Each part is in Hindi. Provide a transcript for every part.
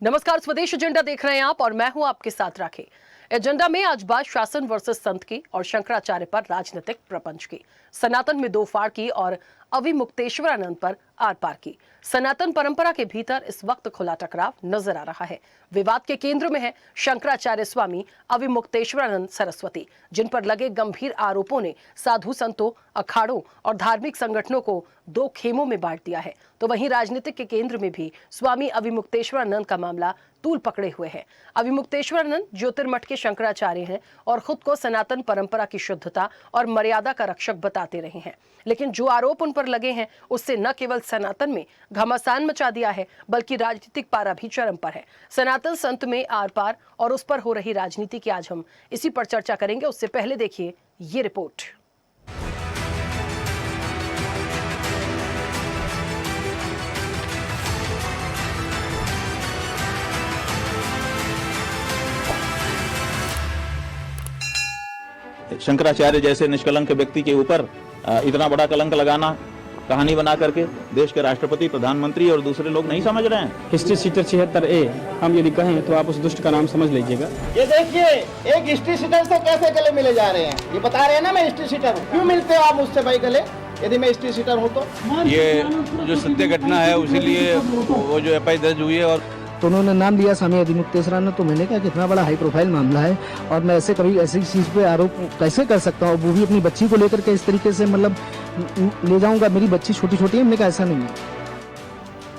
नमस्कार, स्वदेश एजेंडा देख रहे हैं आप और मैं हूं आपके साथ राखी। एजेंडा में आज बात शासन वर्सेस संत की और शंकराचार्य पर राजनीतिक प्रपंच की, सनातन में दो फाड़ की और अविमुक्तेश्वरानंद पर आर पार की। सनातन परंपरा के भीतर इस वक्त खुला टकराव नजर आ रहा है। विवाद के केंद्र में है शंकराचार्य स्वामी अविमुक्तेश्वरानंद सरस्वती, जिन पर लगे गंभीर आरोपों ने साधु संतों, अखाड़ों और धार्मिक संगठनों को दो खेमों में बांट दिया है। तो वहीं राजनीतिक के केंद्र में भी स्वामी अविमुक्तेश्वरानंद का मामला तूल पकड़े हुए है। अविमुक्तेश्वरानंद ज्योतिर्मठ के शंकराचार्य हैं और खुद को सनातन परंपरा की शुद्धता और मर्यादा का रक्षक बताते रहे हैं। लेकिन जो आरोप उन पर लगे हैं उससे न केवल सनातन में घमासान मचा दिया है, बल्कि राजनीतिक पारा भी चरम पर है। सनातन संत में आर पार और उस पर हो रही राजनीति की आज हम इसी पर चर्चा करेंगे। उससे पहले देखिए ये रिपोर्ट। शंकराचार्य जैसे निष्कलंक व्यक्ति के ऊपर इतना बड़ा कलंक लगाना, कहानी बना करके देश के राष्ट्रपति, प्रधानमंत्री और दूसरे लोग नहीं समझ रहे हैं। हिस्ट्री सीटर 76A हम यदि कहें तो आप उस दुष्ट का नाम समझ लीजिएगा। ये देखिए, एक हिस्ट्री सीटर से कैसे गले मिले जा रहे हैं। ये बता रहे हैं ना मैं हिस्ट्री सीटर हूँ। क्यों मिलते हो आप मुझसे भाई गले, यदि मैं हिस्ट्री सीटर हूँ तो? ये जो सत्य घटना है उसीलिए वो जो FI दर्ज हुई है। और तो उन्होंने नाम लिया स्वामी अविमुक्तेश्वरानंद, तो मैंने कहा कितना बड़ा हाई प्रोफाइल मामला है और मैं ऐसे कभी ऐसी चीज पे आरोप कैसे कर सकता हूँ, वो भी अपनी बच्ची को लेकर के इस तरीके से मतलब ले जाऊंगा। मेरी बच्ची छोटी छोटी है, हमने कहा ऐसा नहीं है।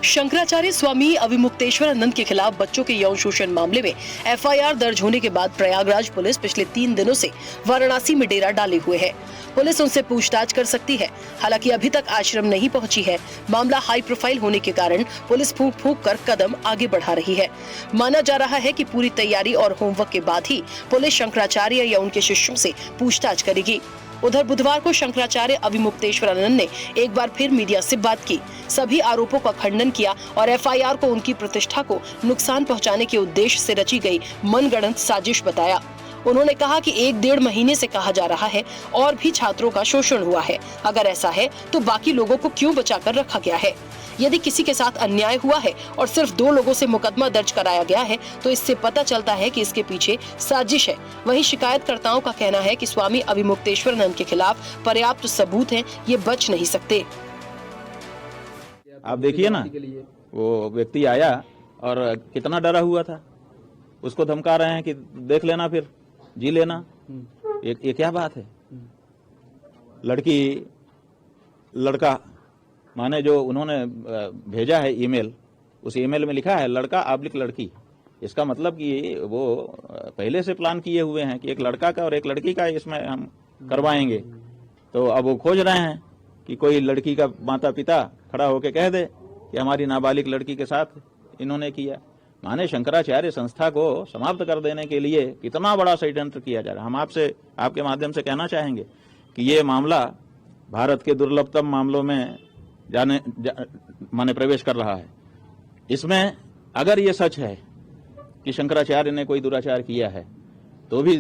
शंकराचार्य स्वामी अविमुक्तेश्वरानंद के खिलाफ बच्चों के यौन शोषण मामले में FIR दर्ज होने के बाद प्रयागराज पुलिस पिछले 3 दिनों से वाराणसी में डेरा डाले हुए है। पुलिस उनसे पूछताछ कर सकती है। हालांकि अभी तक आश्रम नहीं पहुंची है। मामला हाई प्रोफाइल होने के कारण पुलिस फूंक फूंक कर कदम आगे बढ़ा रही है। माना जा रहा है कि पूरी तैयारी और होमवर्क के बाद ही पुलिस शंकराचार्य या उनके शिष्यों से पूछताछ करेगी। उधर बुधवार को शंकराचार्य अविमुक्तेश्वरानंद ने एक बार फिर मीडिया से बात की, सभी आरोपों का खंडन किया और FIR को उनकी प्रतिष्ठा को नुकसान पहुंचाने के उद्देश्य से रची गई मनगढ़ंत साजिश बताया। उन्होंने कहा कि 1-1.5 महीने से कहा जा रहा है और भी छात्रों का शोषण हुआ है। अगर ऐसा है तो बाकी लोगों को क्यों बचाकर रखा गया है? यदि किसी के साथ अन्याय हुआ है और सिर्फ 2 लोगों से मुकदमा दर्ज कराया गया है तो इससे पता चलता है कि इसके पीछे साजिश है। वहीं शिकायतकर्ताओं का कहना है कि स्वामी अविमुक्तेश्वरानंद के खिलाफ पर्याप्त सबूत हैं, ये बच नहीं सकते। आप देखिए ना, वो व्यक्ति आया और कितना डरा हुआ था। उसको धमका रहे हैं कि देख लेना, फिर जी लेना। ये क्या बात है? लड़का माने जो उन्होंने भेजा है ईमेल, उस ईमेल में लिखा है लड़का आबलिक लड़की। इसका मतलब कि वो पहले से प्लान किए हुए हैं कि एक लड़का का और एक लड़की का इसमें हम करवाएंगे। तो अब वो खोज रहे हैं कि कोई लड़की का माता पिता खड़ा होकर कह दे कि हमारी नाबालिग लड़की के साथ इन्होंने किया। माने शंकराचार्य संस्था को समाप्त कर देने के लिए कितना बड़ा षड्यंत्र किया जा रहा है। हम आपसे, आपके माध्यम से कहना चाहेंगे कि ये मामला भारत के दुर्लभतम मामलों में माने प्रवेश कर रहा है। इसमें अगर ये सच है कि शंकराचार्य ने कोई दुराचार किया है तो भी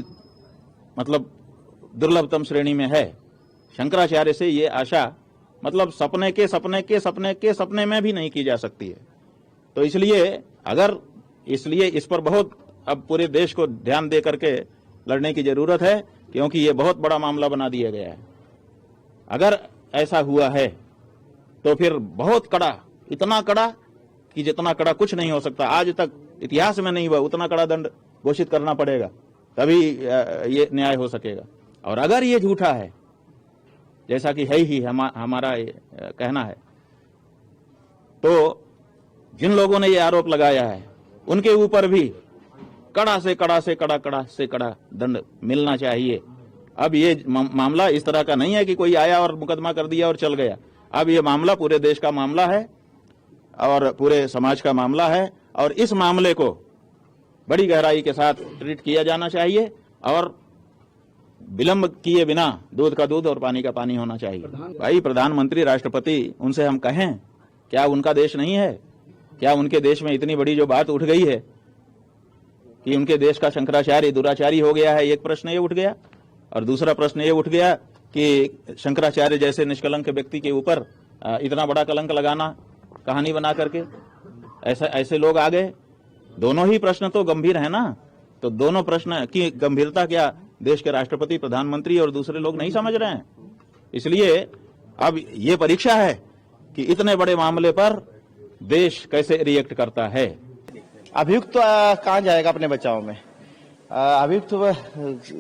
मतलब दुर्लभतम श्रेणी में है। शंकराचार्य से ये आशा मतलब सपने में भी नहीं की जा सकती है। तो इसलिए इस पर बहुत अब पूरे देश को ध्यान दे करके लड़ने की जरूरत है, क्योंकि ये बहुत बड़ा मामला बना दिया गया है। अगर ऐसा हुआ है तो फिर बहुत कड़ा, इतना कड़ा कि जितना कड़ा कुछ नहीं हो सकता, आज तक इतिहास में नहीं हुआ, उतना कड़ा दंड घोषित करना पड़ेगा, तभी ये न्याय हो सकेगा। और अगर ये झूठा है, जैसा कि है ही हमारा कहना है, तो जिन लोगों ने ये आरोप लगाया है उनके ऊपर भी कड़ा से कड़ा दंड मिलना चाहिए। अब ये मामला इस तरह का नहीं है कि कोई आया और मुकदमा कर दिया और चल गया। अब ये मामला पूरे देश का मामला है और पूरे समाज का मामला है, और इस मामले को बड़ी गहराई के साथ ट्रीट किया जाना चाहिए और विलंब किए बिना दूध का दूध और पानी का पानी होना चाहिए। भाई, प्रधानमंत्री, राष्ट्रपति, उनसे हम कहें, क्या उनका देश नहीं है? क्या उनके देश में इतनी बड़ी जो बात उठ गई है कि उनके देश का शंकराचार्य दुराचारी हो गया है? एक प्रश्न ये उठ गया। और दूसरा प्रश्न ये उठ गया कि शंकराचार्य जैसे निष्कलंक व्यक्ति के ऊपर इतना बड़ा कलंक लगाना, कहानी बना करके ऐसे लोग आ गए दोनों ही प्रश्न तो गंभीर है ना, तो दोनों प्रश्न की गंभीरता क्या देश के राष्ट्रपति, प्रधानमंत्री और दूसरे लोग नहीं समझ रहे हैं? इसलिए अब ये परीक्षा है कि इतने बड़े मामले पर देश कैसे रिएक्ट करता है। अभियुक्त कहाँ जाएगा अपने बचाव में? अभियुक्त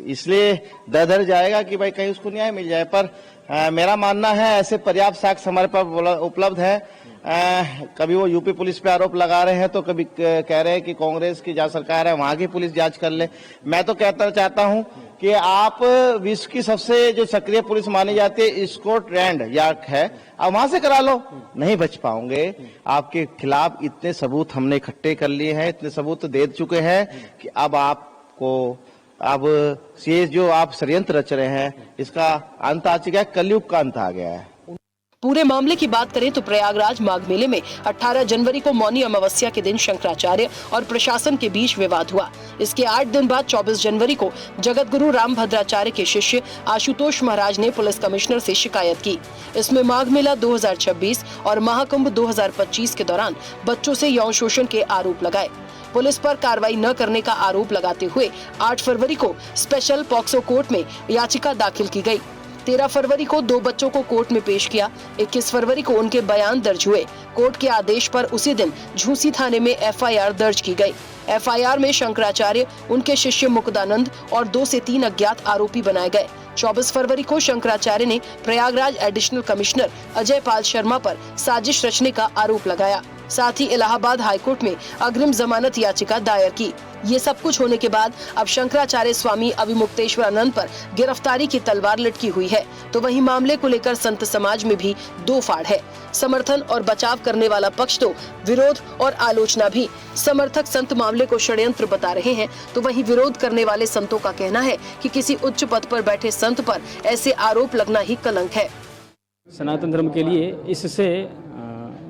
इसलिए दर जाएगा कि भाई कहीं उसको न्याय मिल जाए, पर मेरा मानना है ऐसे पर्याप्त साक्ष्य हमारे पास उपलब्ध है। कभी वो यूपी पुलिस पे आरोप लगा रहे हैं, तो कभी कह रहे हैं कि कांग्रेस की जहाँ सरकार है वहां की पुलिस जांच कर ले। मैं तो कहता चाहता हूं कि आप विश्व की सबसे जो सक्रिय पुलिस मानी जाती है स्कॉटलैंड यार्ड है, आप वहां से करा लो। नहीं बच पाओगे। आपके खिलाफ इतने सबूत हमने इकट्ठे कर लिए हैं, इतने सबूत दे चुके हैं कि अब आपको अब ये जो आप षड्यंत्र रच रहे हैं इसका अंत आ चुका है, कलयुग का अंत आ गया है। पूरे मामले की बात करें तो प्रयागराज माघ मेले में 18 जनवरी को मौनी अमावस्या के दिन शंकराचार्य और प्रशासन के बीच विवाद हुआ। इसके 8 दिन बाद 24 जनवरी को जगत गुरु रामभद्राचार्य के शिष्य आशुतोष महाराज ने पुलिस कमिश्नर से शिकायत की। इसमें माघ मेला 2026 और महाकुंभ 2025 के दौरान बच्चों से यौन शोषण के आरोप लगाए। पुलिस पर कार्रवाई न करने का आरोप लगाते हुए 8 फरवरी को स्पेशल पॉक्सो कोर्ट में याचिका दाखिल की गई। 13 फरवरी को 2 बच्चों को कोर्ट में पेश किया। 21 फरवरी को उनके बयान दर्ज हुए। कोर्ट के आदेश पर उसी दिन झूसी थाने में एफआईआर दर्ज की गई। एफआईआर में शंकराचार्य, उनके शिष्य मुकुदानंद और 2 से 3 अज्ञात आरोपी बनाए गए। 24 फरवरी को शंकराचार्य ने प्रयागराज एडिशनल कमिश्नर अजय पाल शर्मा पर साजिश रचने का आरोप लगाया। साथ ही इलाहाबाद हाईकोर्ट में अग्रिम जमानत याचिका दायर की। ये सब कुछ होने के बाद अब शंकराचार्य स्वामी अविमुक्तेश्वरानंद पर गिरफ्तारी की तलवार लटकी हुई है। तो वहीं मामले को लेकर संत समाज में भी 2 फाड़ है। समर्थन और बचाव करने वाला पक्ष तो विरोध और आलोचना भी। समर्थक संत मामले को षड्यंत्र बता रहे हैं, तो वहीं विरोध करने वाले संतों का कहना है कि किसी उच्च पद पर बैठे संत पर ऐसे आरोप लगना ही कलंक है। सनातन धर्म के लिए इससे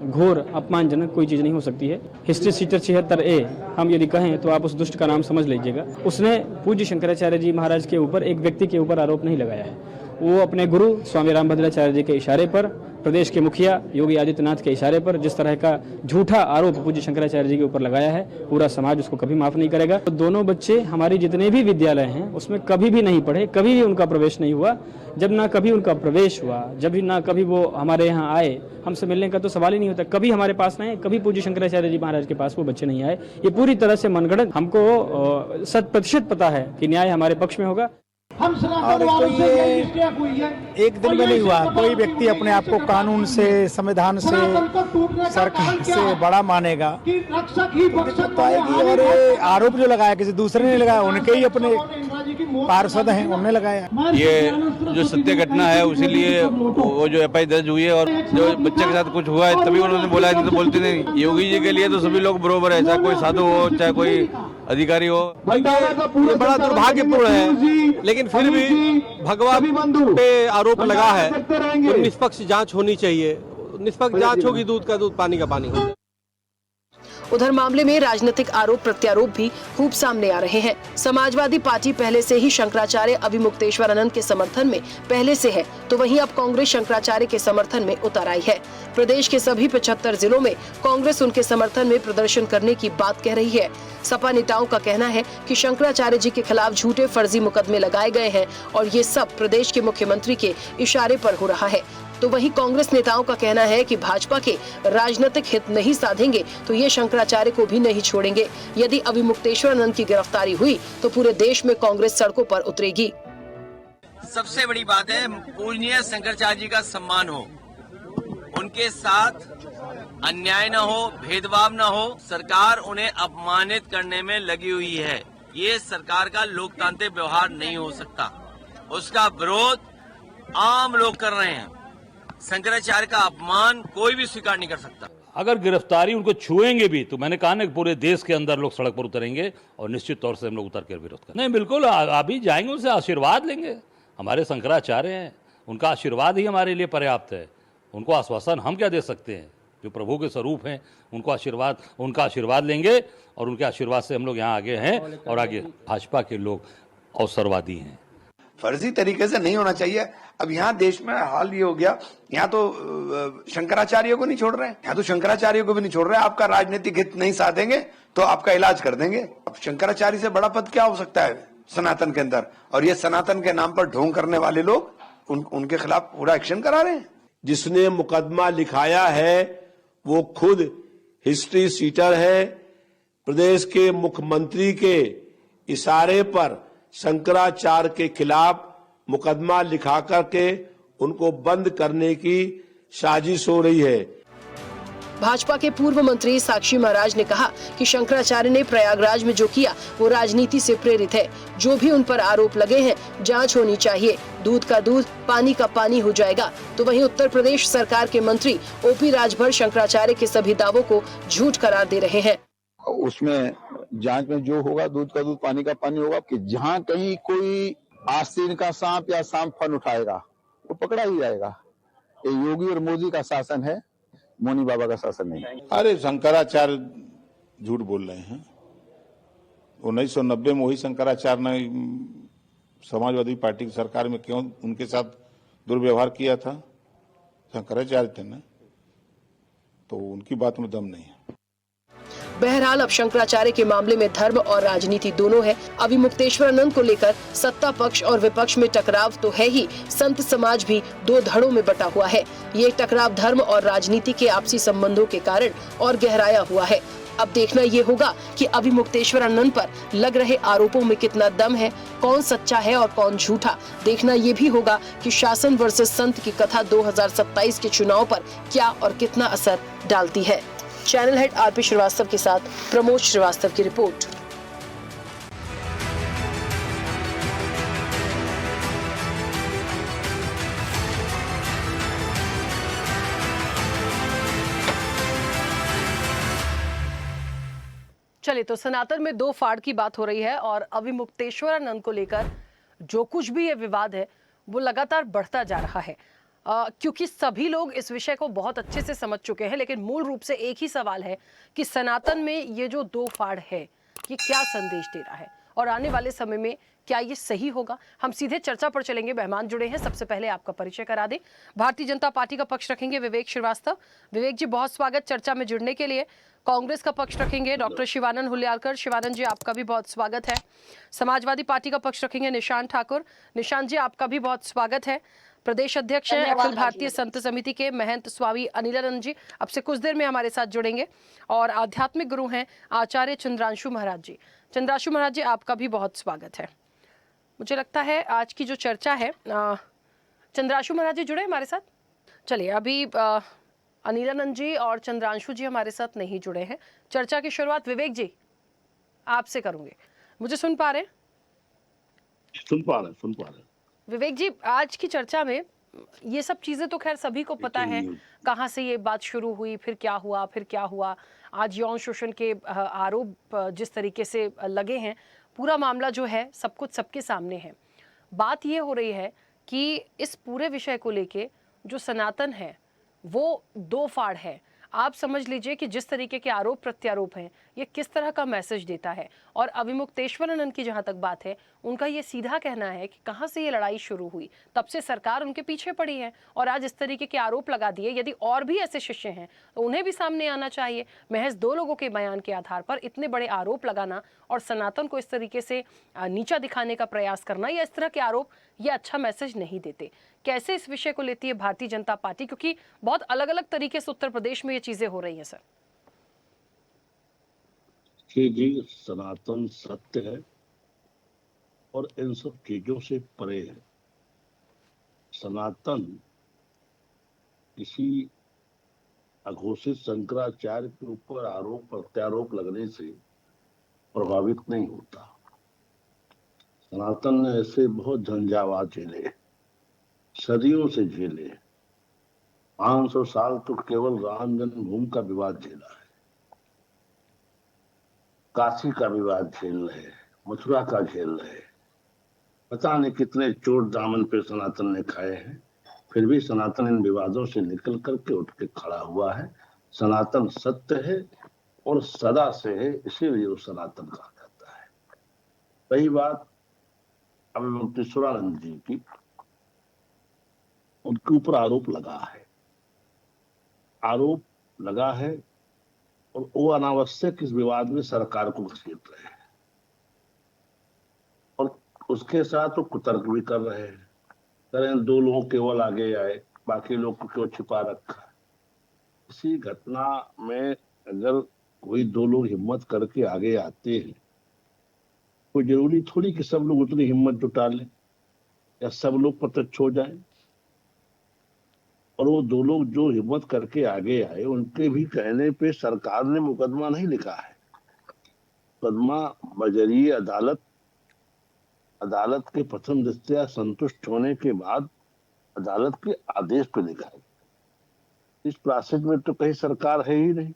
घोर अपमानजनक कोई चीज़ नहीं हो सकती है। हिस्ट्री सीटर 76A हम यदि कहें तो आप उस दुष्ट का नाम समझ लीजिएगा। उसने पूज्य शंकराचार्य जी महाराज के ऊपर, एक व्यक्ति के ऊपर आरोप नहीं लगाया है। वो अपने गुरु स्वामी रामभद्राचार्य जी के इशारे पर, प्रदेश के मुखिया योगी आदित्यनाथ के इशारे पर जिस तरह का झूठा आरोप पूज्य शंकराचार्य जी के ऊपर लगाया है, पूरा समाज उसको कभी माफ नहीं करेगा। तो दोनों बच्चे हमारे जितने भी विद्यालय हैं उसमें कभी भी नहीं पढ़े, कभी भी उनका प्रवेश नहीं हुआ। जब ना कभी उनका प्रवेश हुआ, जब भी ना कभी वो हमारे यहाँ आए, हमसे मिलने का तो सवाल ही नहीं होता। कभी हमारे पास नहीं, कभी पूज्य शंकराचार्य जी महाराज के पास वो बच्चे नहीं आए। ये पूरी तरह से मनगढ़ंत। हमको 100% पता है कि न्याय हमारे पक्ष में होगा। और तो ये एक दिन में नहीं हुआ। कोई व्यक्ति अपने आप को कानून से, संविधान से, सरकार से बड़ा मानेगा दिक्कत आएगी। और ये आरोप जो लगाया किसी दूसरे ने लगाया, उनके ही अपने पार्षद हैं, उन्होंने लगाया। ये जो सत्य घटना है उसी लिए वो जो एफआईआर दर्ज हुई है, और जो बच्चे के साथ कुछ हुआ है तभी उन्होंने बोला है, नहीं तो बोलते नहीं। योगी जी के लिए तो सभी लोग बराबर है, चाहे कोई साधु हो, चाहे कोई अधिकारी हो। ये बड़ा दुर्भाग्यपूर्ण है, लेकिन फिर भी भगवान पे आरोप लगा है तो निष्पक्ष जांच होनी चाहिए। निष्पक्ष जांच होगी, दूध का दूध, पानी का पानी होगा। उधर मामले में राजनीतिक आरोप प्रत्यारोप भी खूब सामने आ रहे हैं। समाजवादी पार्टी पहले से ही शंकराचार्य अविमुक्तेश्वरानंद के समर्थन में पहले से है, तो वहीं अब कांग्रेस शंकराचार्य के समर्थन में उतर आई है। प्रदेश के सभी 75 जिलों में कांग्रेस उनके समर्थन में प्रदर्शन करने की बात कह रही है। सपा नेताओं का कहना है कि शंकराचार्य जी के खिलाफ झूठे फर्जी मुकदमे लगाए गए हैं और ये सब प्रदेश के मुख्यमंत्री के इशारे पर हो रहा है। तो वहीं कांग्रेस नेताओं का कहना है कि भाजपा के राजनीतिक हित नहीं साधेंगे तो ये शंकराचार्य को भी नहीं छोड़ेंगे। यदि अविमुक्तेश्वरानंद की गिरफ्तारी हुई तो पूरे देश में कांग्रेस सड़कों पर उतरेगी। सबसे बड़ी बात है पूजनीय शंकराचार्य जी का सम्मान हो, उनके साथ अन्याय न हो, भेदभाव न हो। सरकार उन्हें अपमानित करने में लगी हुई है। ये सरकार का लोकतांत्रिक व्यवहार नहीं हो सकता। उसका विरोध आम लोग कर रहे हैं। शंकराचार्य का अपमान कोई भी स्वीकार नहीं कर सकता। अगर गिरफ्तारी उनको छुएंगे भी तो मैंने कहा ना कि पूरे देश के अंदर लोग सड़क पर उतरेंगे और निश्चित तौर से हम लोग उतर कर विरोध करेंगे। नहीं, बिल्कुल अभी जाएंगे, उनसे आशीर्वाद लेंगे। हमारे शंकराचार्य हैं, उनका आशीर्वाद ही हमारे लिए पर्याप्त है। उनको आश्वासन हम क्या दे सकते हैं? जो प्रभु के स्वरूप हैं उनका आशीर्वाद लेंगे और उनके आशीर्वाद से हम लोग यहाँ आगे हैं। और आगे भाजपा के लोग अवसरवादी हैं। फर्जी तरीके से नहीं होना चाहिए। अब यहाँ देश में हाल ये हो गया, यहाँ तो शंकराचार्य को नहीं छोड़ रहे हैं, यहाँ तो शंकराचार्य को भी नहीं छोड़ रहे हैं। आपका राजनीतिक हित नहीं साधेंगे तो आपका इलाज कर देंगे। अब शंकराचार्य से बड़ा पद क्या हो सकता है सनातन के अंदर, और ये सनातन के नाम पर ढोंग करने वाले लोग उनके खिलाफ पूरा एक्शन करा रहे हैं। जिसने मुकदमा लिखाया है वो खुद हिस्ट्री सीटर है। प्रदेश के मुख्यमंत्री के इशारे पर शंकराचार्य के खिलाफ मुकदमा लिखा करके उनको बंद करने की साजिश हो रही है। भाजपा के पूर्व मंत्री साक्षी महाराज ने कहा कि शंकराचार्य ने प्रयागराज में जो किया वो राजनीति से प्रेरित है। जो भी उन पर आरोप लगे हैं जांच होनी चाहिए। दूध का दूध पानी का पानी हो जाएगा। तो वहीं उत्तर प्रदेश सरकार के मंत्री ओपी राजभर शंकराचार्य के सभी दावों को झूठ करार दे रहे हैं। उसमें जांच में जो होगा दूध का दूध पानी का पानी होगा कि जहाँ कहीं कोई आस्तीन का सांप या सांप फन उठाएगा वो पकड़ा ही जाएगा। ये योगी और मोदी का शासन है, मोनी बाबा का शासन नहीं। अरे शंकराचार्य झूठ बोल रहे हैं। 1990 में वही शंकराचार्य ने समाजवादी पार्टी की सरकार में क्यों उनके साथ दुर्व्यवहार किया था? शंकराचार्य थे ना, तो उनकी बात में दम नहीं है। बहरहाल अब शंकराचार्य के मामले में धर्म और राजनीति दोनों है। अविमुक्तेश्वरानंद को लेकर सत्ता पक्ष और विपक्ष में टकराव तो है ही, संत समाज भी दो धड़ों में बटा हुआ है। ये टकराव धर्म और राजनीति के आपसी संबंधों के कारण और गहराया हुआ है। अब देखना ये होगा कि अविमुक्तेश्वरानंद पर लग रहे आरोपों में कितना दम है, कौन सच्चा है और कौन झूठा। देखना ये भी होगा कि शासन वर्सेस संत की कथा 2027 के चुनाव पर क्या और कितना असर डालती है। चैनल हेड आरपी श्रीवास्तव के साथ प्रमोद श्रीवास्तव की रिपोर्ट। चलिए, तो सनातन में दो फाड़ की बात हो रही है और अविमुक्तेश्वरानंद को लेकर जो कुछ भी ये विवाद है वो लगातार बढ़ता जा रहा है। क्योंकि सभी लोग इस विषय को बहुत अच्छे से समझ चुके हैं, लेकिन मूल रूप से एक ही सवाल है कि सनातन में ये जो दो फाड़ है ये क्या संदेश दे रहा है और आने वाले समय में क्या ये सही होगा। हम सीधे चर्चा पर चलेंगे। मेहमान जुड़े हैं, सबसे पहले आपका परिचय करा दें। भारतीय जनता पार्टी का पक्ष रखेंगे विवेक श्रीवास्तव। विवेक जी, बहुत स्वागत चर्चा में जुड़ने के लिए। कांग्रेस का पक्ष रखेंगे डॉक्टर शिवानंद हुल्यालकर। शिवानंद जी, आपका भी बहुत स्वागत है। समाजवादी पार्टी का पक्ष रखेंगे निशांत ठाकुर। निशांत जी, आपका भी बहुत स्वागत है। प्रदेश अध्यक्ष हैं अखिल भारतीय संत समिति के महंत स्वामी अनिलानंद जी, अब से कुछ देर में हमारे साथ जुड़ेंगे। और आध्यात्मिक गुरु हैं आचार्य चंद्रांशु महाराज जी। चंद्रांशु महाराज जी, आपका भी बहुत स्वागत है। मुझे लगता है आज की जो चर्चा है, चंद्रांशु महाराज जी जुड़े हमारे साथ। चलिए, अभी अनिलानंद जी और चंद्रांशु जी हमारे साथ नहीं जुड़े हैं। चर्चा की शुरुआत विवेक जी आपसे करूंगे। मुझे सुन पा रहे हैं? सुन पा रहे। विवेक जी, आज की चर्चा में ये सब चीजें तो खैर सभी को पता है, कहाँ से ये बात शुरू हुई, फिर क्या हुआ। आज यौन शोषण के आरोप जिस तरीके से लगे हैं, पूरा मामला जो है सब कुछ सबके सामने है। बात ये हो रही है कि इस पूरे विषय को लेके जो सनातन है वो दो फाड़ है। आप समझ लीजिए कि जिस तरीके के आरोप प्रत्यारोप हैं ये किस तरह का मैसेज देता है। और अविमुक्तेश्वरानंद की जहां तक बात है, उनका ये सीधा कहना है कि कहां से ये लड़ाई शुरू हुई, तब से सरकार उनके पीछे पड़ी है और आज इस तरीके के आरोप लगा दिए। यदि और भी ऐसे शिष्य हैं तो उन्हें भी सामने आना चाहिए। महज दो लोगों के बयान के आधार पर इतने बड़े आरोप लगाना और सनातन को इस तरीके से नीचा दिखाने का प्रयास करना, या इस तरह के आरोप ये अच्छा मैसेज नहीं देते। कैसे इस विषय को लेती है भारतीय जनता पार्टी, क्योंकि बहुत अलग अलग तरीके से उत्तर प्रदेश में ये चीजें हो रही हैं सर। जी, सनातन सत्य है और इन सब चीजों से परे है। सनातन किसी अघोषित शंकराचार्य के ऊपर आरोप प्रत्यारोप लगने से प्रभावित नहीं होता। सनातन ने ऐसे बहुत झंझावात झेले, सदियों से झेले। 500 साल तो केवल राम जन्मभूमि का विवाद झेला है, काशी का विवाद झेल रहे, मथुरा का झेल रहे, पता नहीं कितने चोट दामन पे सनातन ने खाए हैं। फिर भी सनातन इन विवादों से निकल करके उठ के खड़ा हुआ है। सनातन सत्य है और सदा से है, इसीलिए वो सनातन कहा जाता है। रही बात अविमुक्तेश्वरानंद जी की, उनके ऊपर आरोप लगा है और वो अनावश्यक इस विवाद में सरकार को घसीट रहे हैं और उसके साथ वो कुतर्क भी कर रहे हैं। करें 2 लोग केवल आगे आए, बाकी लोग को क्यों छिपा रखा है। इसी घटना में अगर कोई 2 लोग हिम्मत करके आगे आते हैं, कोई जरूरी थोड़ी कि सब लोग उतनी हिम्मत जुटा लें या सब लोग प्रत्यक्ष हो जाएं। और वो 2 लोग जो हिम्मत करके आगे आए, उनके भी कहने पे सरकार ने मुकदमा नहीं लिखा है। मुकदमा बजरिए अदालत के प्रथम दृष्टया संतुष्ट होने के बाद अदालत के आदेश पे लिखा है। इस प्रोसेस में तो कहीं सरकार है ही नहीं।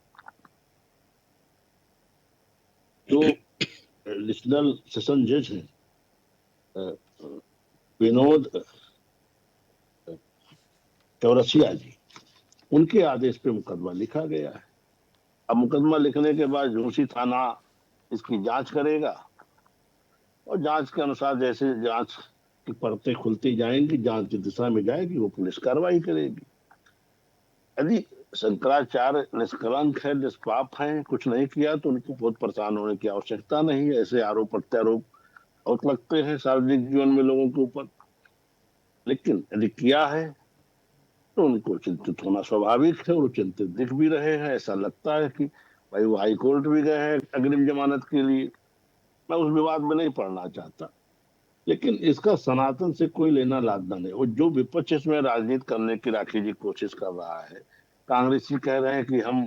जो एडिशनल सेशन जज हैं विनोद चौरसिया जी, उनके आदेश पे मुकदमा लिखा गया है। अब मुकदमा लिखने के बाद झूसी थाना इसकी जांच करेगा और जांच के अनुसार जैसे जांच की परतें खुलती जाएंगी, जांच की दिशा में जाएगी, वो पुलिस कार्रवाई करेगी। यदि शंकराचार्य निष्कलंक है, निष्पाप हैं, कुछ नहीं किया, तो उनको बहुत परेशान होने की आवश्यकता नहीं है। ऐसे आरोप प्रत्यारोप बहुत लगते हैं सार्वजनिक जीवन में लोगों के ऊपर, लेकिन यदि किया है तो उनको चिंतित होना स्वाभाविक है और चिंतित दिख भी रहे हैं। ऐसा लगता है कि भाई वो हाई कोर्ट भी गए हैं अग्रिम जमानत के लिए। मैं उस विवाद में नहीं पड़ना चाहता, लेकिन इसका सनातन से कोई लेना लादना नहीं। और जो विपक्ष इसमें राजनीति करने की राखी जी कोशिश कर रहा है, कांग्रेसी कह रहे हैं कि हम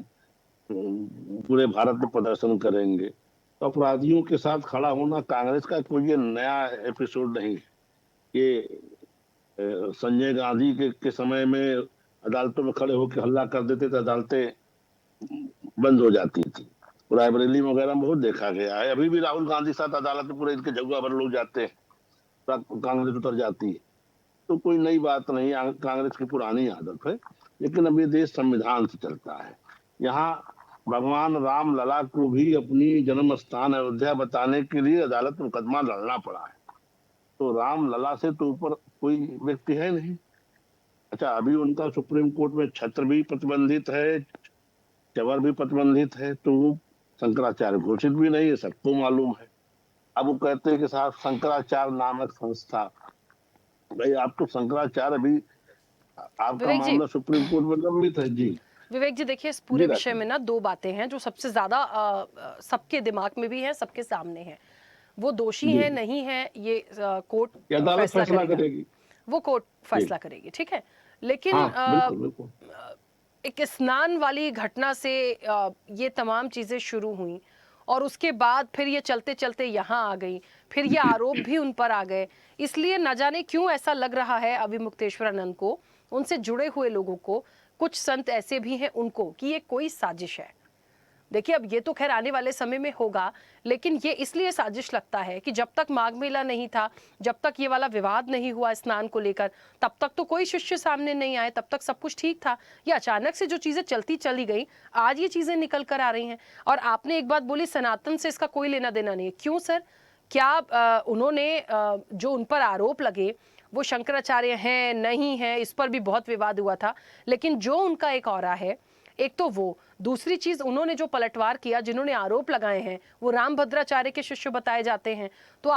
पूरे भारत में प्रदर्शन करेंगे, तो अपराधियों के साथ खड़ा होना कांग्रेस का कोई ये नया एपिसोड नहीं है। ये संजय गांधी के समय में अदालतों में खड़े होकर हल्ला कर देते थे, अदालतें बंद हो जाती थी। रायबरेली वगैरह में बहुत देखा गया है। अभी भी राहुल गांधी साथ अदालत में पूरे इनके जगह भर लोग जाते हैं, कांग्रेस उतर जाती है। तो कोई नई बात नहीं, कांग्रेस की पुरानी आदत है। लेकिन अब ये देश संविधान से चलता है। यहाँ भगवान राम लला को भी अपनी जन्म स्थान अयोध्या बताने के लिए अदालत में मुकदमा लड़ना पड़ा है। तो राम लला से तो ऊपर कोई व्यक्ति है नहीं। अच्छा, अभी उनका सुप्रीम कोर्ट में छत्र भी प्रतिबंधित है, चवर भी प्रतिबंधित है, तो वो शंकराचार्य घोषित भी नहीं है, सबको मालूम है। अब वो कहते हैं कि साहब शंकराचार्य नामक संस्था, भाई आप तो शंकराचार्य अभी आपका मामला सुप्रीम कोर्ट में लंबित है। जी विवेक जी, देखिए इस पूरे विषय में ना 2 बातें हैं जो सबसे ज्यादा सबके दिमाग में भी है, सबके सामने है। वो दोषी है नहीं है, ये कोर्ट फैसला करेगी, वो कोर्ट फैसला करेगी, ठीक है। लेकिन बिल्कुल। एक स्नान वाली घटना से ये तमाम चीजें शुरू हुई और उसके बाद फिर ये चलते चलते यहाँ आ गई, फिर ये आरोप भी उन पर आ गए। इसलिए न जाने क्यों ऐसा लग रहा है अविमुक्तेश्वरानंद को, उनसे जुड़े हुए लोगों को, कुछ संत ऐसे भी हैं उनको, कि ये कोई साजिश है। देखिए अब ये तो खैर आने वाले समय में होगा, लेकिन ये इसलिए साजिश लगता है कि जब तक माघ मेला नहीं था, जब तक ये वाला विवाद नहीं हुआ स्नान को लेकर, तब तक तो कोई शिष्य सामने नहीं आए, तब तक सब कुछ ठीक था। ये अचानक से जो चीजें चलती चली गई, आज ये चीजें निकल कर आ रही हैं। और आपने एक बात बोली, सनातन से इसका कोई लेना देना नहीं है। क्यों सर? क्या उन्होंने जो उन पर आरोप लगे वो शंकराचार्य हैं नहीं हैं, इस पर भी बहुत विवाद हुआ था। लेकिन जो उनका एक औरा है, एक तो वो, दूसरी चीज उन्होंने जो पलटवार किया, जिन्होंने आरोप लगाए हैं वो रामभद्राचार्य के शिष्य बताए जाते हैं। तो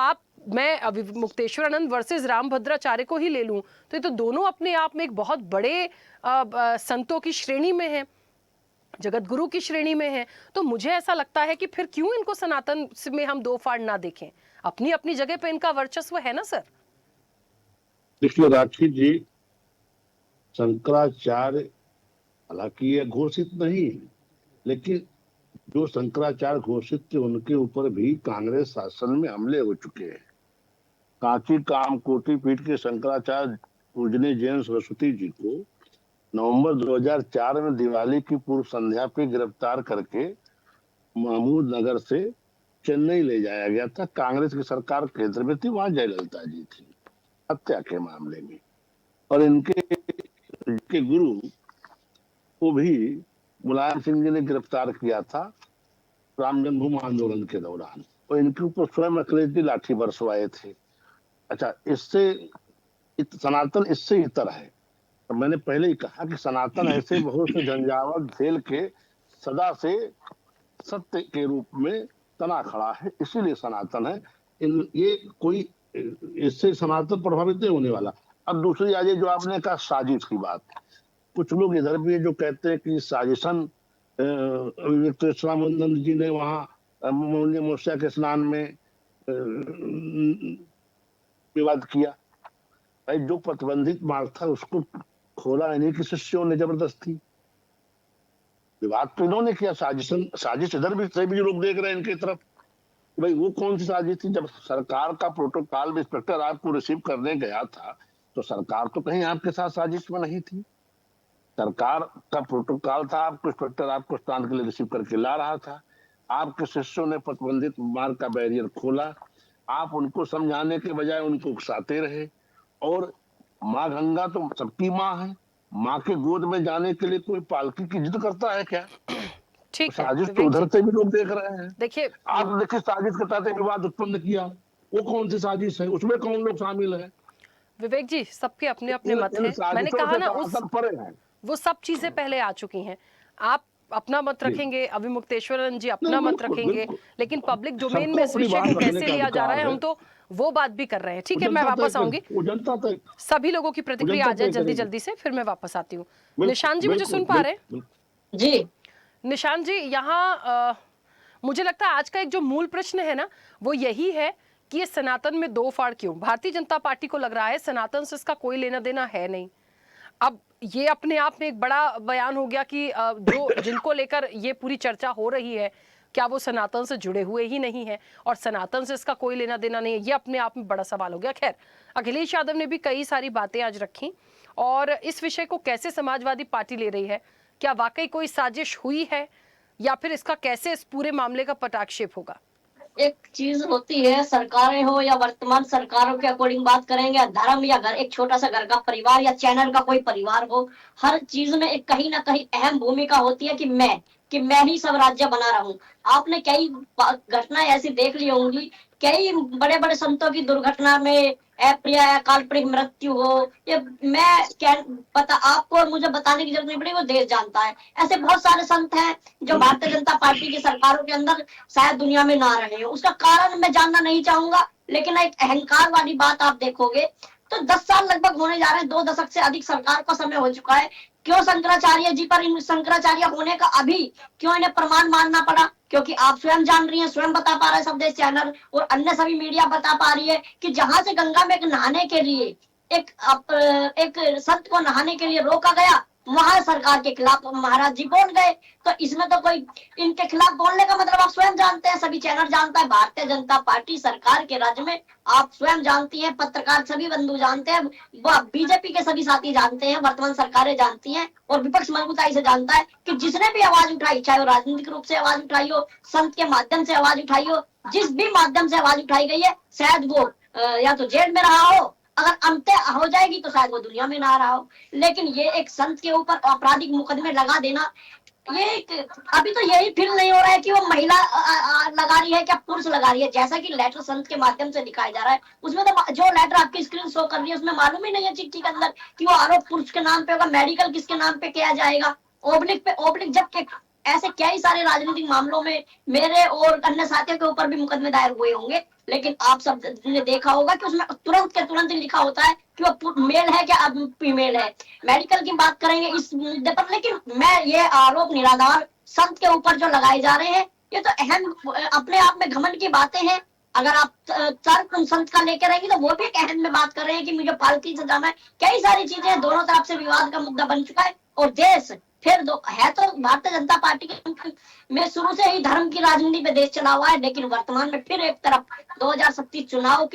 मैं अविमुक्तेश्वरानंद वर्सेस रामभद्राचार्य को ही ले लूं तो ये तो दोनों अपने आप में एक बहुत बड़े संतों की श्रेणी में है, जगत गुरु की श्रेणी में है। तो मुझे ऐसा लगता है कि फिर क्यों इनको सनातन में हम 2 फाड़ ना देखें? अपनी अपनी जगह पे इनका वर्चस्व है ना सर। देखिए राखी जी, शंकराचार्य हालांकि ये घोषित नहीं, लेकिन जो शंकराचार्य घोषित थे उनके ऊपर भी कांग्रेस शासन में हमले हो चुके हैं। कांची कामकोटि पीठ के शंकराचार्य पूजनीय जैन सरस्वती जी को नवंबर 2004 में दिवाली की पूर्व संध्या पे गिरफ्तार करके महमूद नगर से चेन्नई ले जाया गया था। कांग्रेस की सरकार केंद्र में थी, वहां जयललिता जी थी हत्या के मामले में। और इनके गुरु को भी मुलायम सिंह जी ने गिरफ्तार किया था राम जन्मभूमि आंदोलन के दौरान, और इनके ऊपर स्वयं अखिलेश लाठी बरसवाए थे। अच्छा, इससे सनातन इससे इतर है। तो मैंने पहले ही कहा कि सनातन ऐसे बहुत से झंझावत झेल के सदा से सत्य के रूप में तना खड़ा है, इसीलिए सनातन है। ये कोई इससे सनातन प्रभावित नहीं होने वाला। अब दूसरी आज जो आपने कहा साजिश की बात, कुछ लोग इधर भी जो कहते हैं कि साजिशन विवेकानंद जी ने वहां मूर्छा के स्नान में विवाद किया। भाई जो प्रतिबंधित मार्ग था उसको खोला इन्हीं के शिष्यों ने जबरदस्ती। विवाद तो इन्होंने किया, साजिश इधर भी सभी लोग देख रहे हैं इनकी तरफ। भाई वो कौन सी साजिश थी? जब सरकार का प्रोटोकॉल इंस्पेक्टर आपको रिसीव करने गया था तो सरकार तो कहीं आपके साथ साजिश में नहीं थी। सरकार का प्रोटोकॉल था, आपको इंस्पेक्टर आपको स्नान के लिए रिसीव करके ला रहा था। आपके शिष्यों ने प्रतिबंधित मार्ग का बैरियर खोला, आप उनको समझाने के बजाय उनको उकसाते रहे। और माँ गंगा तो सबकी माँ है, माँ के गोद में जाने के लिए कोई पालकी की जिद करता है क्या? ठीक है, साजिश तो उधर से भी लोग देख रहे हैं। देखिए आप देखिए साजिश के तहत विवाद उत्पन्न किया, वो कौन सी साजिश है? उसमें कौन लोग शामिल है? विवेक जी, सबके अपने अपने मत हैं। मैंने कहा ना वो सब चीजें पहले आ चुकी हैं। आप अपना मत रखेंगे, अविमुक्तेश्वरन जी अपना मत रखेंगे, लेकिन पब्लिक डोमेन में इस विषय को कैसे लिया जा रहा है हम तो वो बात भी कर रहे हैं। ठीक है, मैं वापस आऊंगी, सभी लोगों की प्रतिक्रिया आ जाए जल्दी जल्दी से, फिर मैं वापस आती हूँ। निशान जी मुझे सुन पा रहे हैं? जी निशान जी, यहाँ मुझे लगता है आज का एक जो मूल प्रश्न है ना वो यही है कि ये सनातन में दो फाड़ क्यों? भारतीय जनता पार्टी को लग रहा है सनातन से इसका कोई लेना देना है नहीं। अब ये अपने आप में एक बड़ा बयान हो गया कि जो जिनको लेकर ये पूरी चर्चा हो रही है क्या वो सनातन से जुड़े हुए ही नहीं है और सनातन से इसका कोई लेना देना नहीं है, ये अपने आप में बड़ा सवाल हो गया। खैर, अखिलेश यादव ने भी कई सारी बातें आज रखी और इस विषय को कैसे समाजवादी पार्टी ले रही है, क्या वाकई कोई साजिश हुई है या फिर इसका कैसे इस पूरे मामले का पटाक्षेप होगा? एक चीज होती है, सरकारें हो या वर्तमान सरकारों के अकॉर्डिंग बात करेंगे, धर्म या घर, एक छोटा सा घर का परिवार या चैनल का कोई परिवार हो, हर चीज में एक कहीं ना कहीं अहम भूमिका होती है कि मैं ही सब राज्य बना रहा हूँ। आपने कई घटनाएं ऐसी देख ली होंगी, कई बड़े बड़े संतों की दुर्घटना में अप्रिय काल्पनिक मृत्यु हो, ये मैं क्या पता आपको और मुझे बताने की जरूरत नहीं पड़ेगी, वो देश जानता है। ऐसे बहुत सारे संत हैं जो भारतीय जनता पार्टी की सरकारों के अंदर शायद दुनिया में ना रहे हो। उसका कारण मैं जानना नहीं चाहूंगा, लेकिन एक अहंकार वाली बात आप देखोगे तो 10 साल लगभग होने जा रहे हैं, 2 दशक से अधिक सरकार का समय हो चुका है। क्यों शंकराचार्य जी पर इन शंकराचार्य होने का अभी क्यों इन्हें प्रमाण मानना पड़ा? क्योंकि आप स्वयं जान रही हैं, स्वयं बता पा रहा है संदेश चैनल और अन्य सभी मीडिया बता पा रही है कि जहां से गंगा में नहाने के लिए एक संत को नहाने के लिए रोका गया, वहां सरकार के खिलाफ महाराज जी बोल गए। तो इसमें तो कोई इनके खिलाफ बोलने का मतलब आप स्वयं जानते हैं, सभी चैनल जानता है, भारतीय जनता पार्टी सरकार के राज्य में आप स्वयं जानती हैं, पत्रकार सभी बंधु जानते हैं, बीजेपी के सभी साथी जानते हैं, वर्तमान सरकारें जानती हैं और विपक्ष मजबूताई से जानता है कि जिसने भी आवाज उठाई, चाहे वो राजनीतिक रूप से आवाज उठाई हो, संत के माध्यम से आवाज उठाई हो, जिस भी माध्यम से आवाज उठाई गई है, शायद वो या तो जेल में रहा हो, अगर अंत्य हो जाएगी तो शायद वो दुनिया में ना रहा हो। लेकिन ये एक संत के ऊपर आपराधिक मुकदमे लगा देना, ये अभी तो यही फील नहीं हो रहा है कि वो महिला लगा रही है क्या पुरुष लगा रही है। जैसा कि लेटर संत के माध्यम से दिखाया जा रहा है, उसमें तो जो लेटर आपकी स्क्रीन शो कर रही है उसमें मालूम ही नहीं है चिट्ठी के अंदर कि वो आरोप पुरुष के नाम पे होगा, मेडिकल किसके नाम पे किया जाएगा, ओब्लिक पे ओब्लिक। जब ऐसे कई सारे राजनीतिक मामलों में मेरे और अन्य साथियों के ऊपर भी मुकदमे दायर हुए होंगे, लेकिन आप सब ने देखा होगा कि उसमें तुरंत के तुरंत लिखा होता है कि वो मेल है क्या फीमेल है। मेडिकल की बात करेंगे इस मुद्दे पर, लेकिन मैं ये आरोप निराधार संत के ऊपर जो लगाए जा रहे हैं, ये तो अहम अपने आप में घमंड की बातें हैं। अगर आप तर्क संत का लेकर रहेंगे तो वो भी एक अहम में बात कर रहे हैं कि मुझे फालतू सजा में, कई सारी चीजें दोनों तरफ से विवाद का मुद्दा बन चुका है। और देश फिर है तो भारतीय जनता पार्टी में शुरू से ही धर्म की राजनीति पे देश चला हुआ है, लेकिन वर्तमान में फिर एक तरफ 2027 चुनाव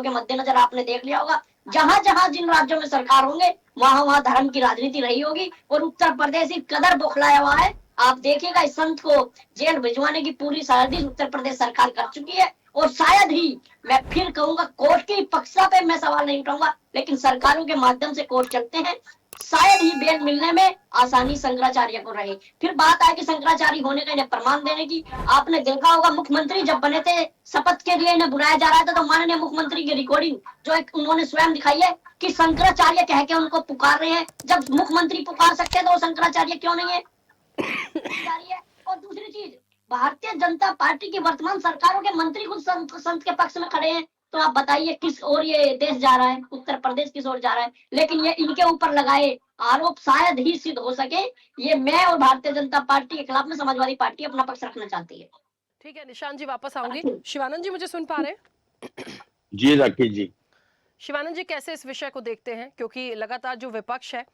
के मद्देनजर आपने देख लिया होगा, जहां जहां जिन राज्यों में सरकार होंगे वहां वहां धर्म की राजनीति रही होगी। और उत्तर प्रदेश ही कदर बौखलाया हुआ है, आप देखिएगा इस संत को जेल भिजवाने की पूरी साजिश उत्तर प्रदेश सरकार कर चुकी है। और शायद ही मैं फिर कहूंगा, कोर्ट की पक्षा पे मैं सवाल नहीं उठाऊंगा, लेकिन सरकारों के माध्यम से कोर्ट चलते हैं, शायद ही बेल मिलने में आसानी शंकराचार्य को रहे। फिर बात आए कि शंकराचार्य होने का इन्हें प्रमाण देने की, आपने देखा होगा मुख्यमंत्री जब बने थे शपथ के लिए इन्हें बुलाया जा रहा था तो माननीय मुख्यमंत्री की रिकॉर्डिंग जो एक उन्होंने स्वयं दिखाई है कि शंकराचार्य कह के उनको पुकार रहे हैं। जब मुख्यमंत्री पुकार सकते हैं तो शंकराचार्य क्यों नहीं है? और दूसरी चीज, भारतीय जनता पार्टी की वर्तमान सरकारों के मंत्री खुद संत के पक्ष में खड़े हैं, तो आप बताइए किस ओर ये देश जा रहा है, उत्तर प्रदेश किस ओर जा रहा है। लेकिन ये इनके ऊपर लगाए आरोप शायद ही सिद्ध हो सके। ये मैं और भारतीय जनता पार्टी के खिलाफ में समाजवादी पार्टी अपना पक्ष रखना चाहती है। ठीक है निशांत जी, वापस आऊंगी। शिवानंद जी मुझे सुन पा रहे हैं? जी राकेश जी। शिवानंद जी कैसे इस विषय को देखते हैं, क्योंकि लगातार जो विपक्ष है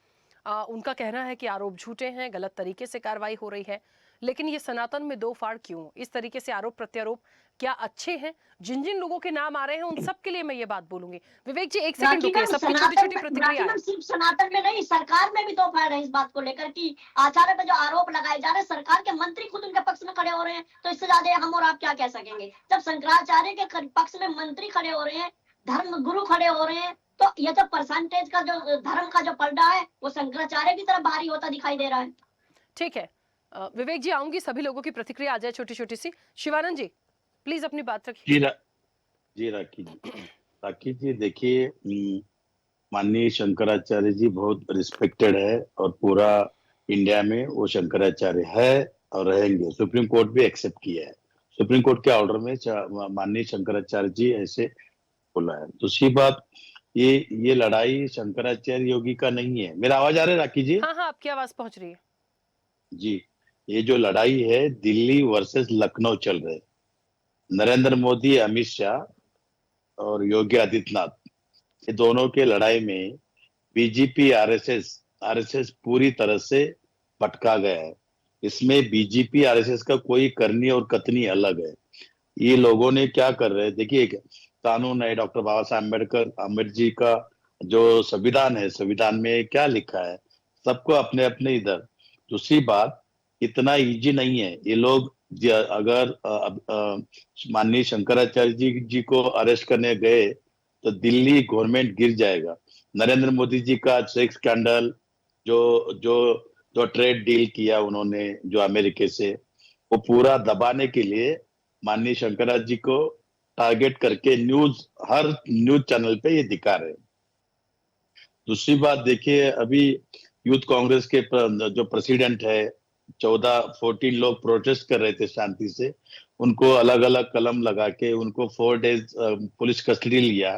उनका कहना है कि आरोप झूठे हैं, गलत तरीके से कार्रवाई हो रही है, लेकिन ये सनातन में दो फाड़ क्यों? इस तरीके से आरोप प्रत्यारोप क्या अच्छे हैं? जिन जिन लोगों के नाम आ रहे हैं उन सब के लिए मैं ये बात बोलूंगी। विवेक जी एक सेकंड रुकिए, सबकी छोटी छोटी प्रतिक्रिया है। सिर्फ सनातन में नहीं, सरकार में भी दो फाड़ है इस बात को लेकर कि आचार्य पे जो आरोप लगाए जा रहे हैं, सरकार के मंत्री खुद उनके पक्ष में खड़े हो रहे हैं, तो इससे ज्यादा हम और आप क्या कह सकेंगे? जब शंकराचार्य के पक्ष में मंत्री खड़े हो रहे हैं, धर्म गुरु खड़े हो रहे हैं, तो ये तो परसेंटेज का जो धर्म का जो पलड़ा है वो शंकराचार्य की तरफ भारी होता दिखाई दे रहा है। ठीक है विवेक जी, आऊंगी, सभी लोगों की प्रतिक्रिया आ जाए छोटी छोटी सी। शिवानंद जी प्लीज अपनी बात रखिए। जी राकेश जी देखिए, माननीय शंकराचार्य जी बहुत रिस्पेक्टेड है और पूरा इंडिया में वो शंकराचार्य है और रहेंगे। सुप्रीम कोर्ट भी एक्सेप्ट किया है, सुप्रीम कोर्ट के ऑर्डर में माननीय शंकराचार्य जी ऐसे बोला है। दूसरी बात, ये लड़ाई शंकराचार्य योगी का नहीं है। मेरा आवाज आ रहा है राकेश जी? हाँ हाँ आपकी आवाज पहुंच रही है जी। ये जो लड़ाई है दिल्ली वर्सेस लखनऊ चल रहे, नरेंद्र मोदी, अमित शाह और योगी आदित्यनाथ, ये दोनों के लड़ाई में बीजेपी आरएसएस पूरी तरह से भटका गया है। इसमें बीजेपी आरएसएस का कोई करनी और कतनी अलग है। ये लोगों ने क्या कर रहे हैं, देखिए कानून है, डॉक्टर बाबा साहब अम्बेडकर जी का जो संविधान है, संविधान में क्या लिखा है, सबको अपने अपने इधर। दूसरी बात, इतना इजी नहीं है। ये लोग अगर माननीय शंकराचार्य जी को अरेस्ट करने गए तो दिल्ली गवर्नमेंट गिर जाएगा। नरेंद्र मोदी जी का सेक्स स्कैंडल, जो ट्रेड डील किया उन्होंने जो अमेरिका से, वो पूरा दबाने के लिए माननीय शंकराचार्य जी को टारगेट करके हर न्यूज चैनल पे ये दिखा रहे हैं। दूसरी बात देखिए, अभी यूथ कांग्रेस के जो प्रेसिडेंट है, 14 लोग प्रोटेस्ट कर रहे थे शांति से, उनको अलग अलग कलम लगा के उनको 4 डेज पुलिस कस्टडी लिया।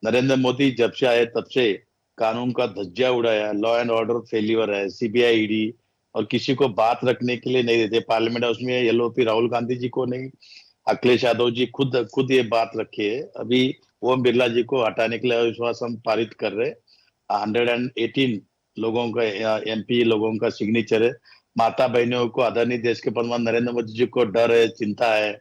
नरेंद्र मोदी जब से आए तब से कानून का धज्जा उड़ाया, लॉ एंड ऑर्डर फेल्यूर है, सीबीआई ईडी, और किसी को बात रखने के लिए नहीं देते। पार्लियामेंट हाउस में एलओपी राहुल गांधी जी को नहीं, अखिलेश यादव जी खुद ये बात रखे है। अभी ओम बिरला जी को हटाने के लिए अविश्वास हम पारित कर रहे, 118 लोगों का एमपी लोगों का सिग्नेचर है। माता बहनों को आदरणीय देश के प्रधानमंत्री नरेंद्र मोदी जी को डर है, चिंता है,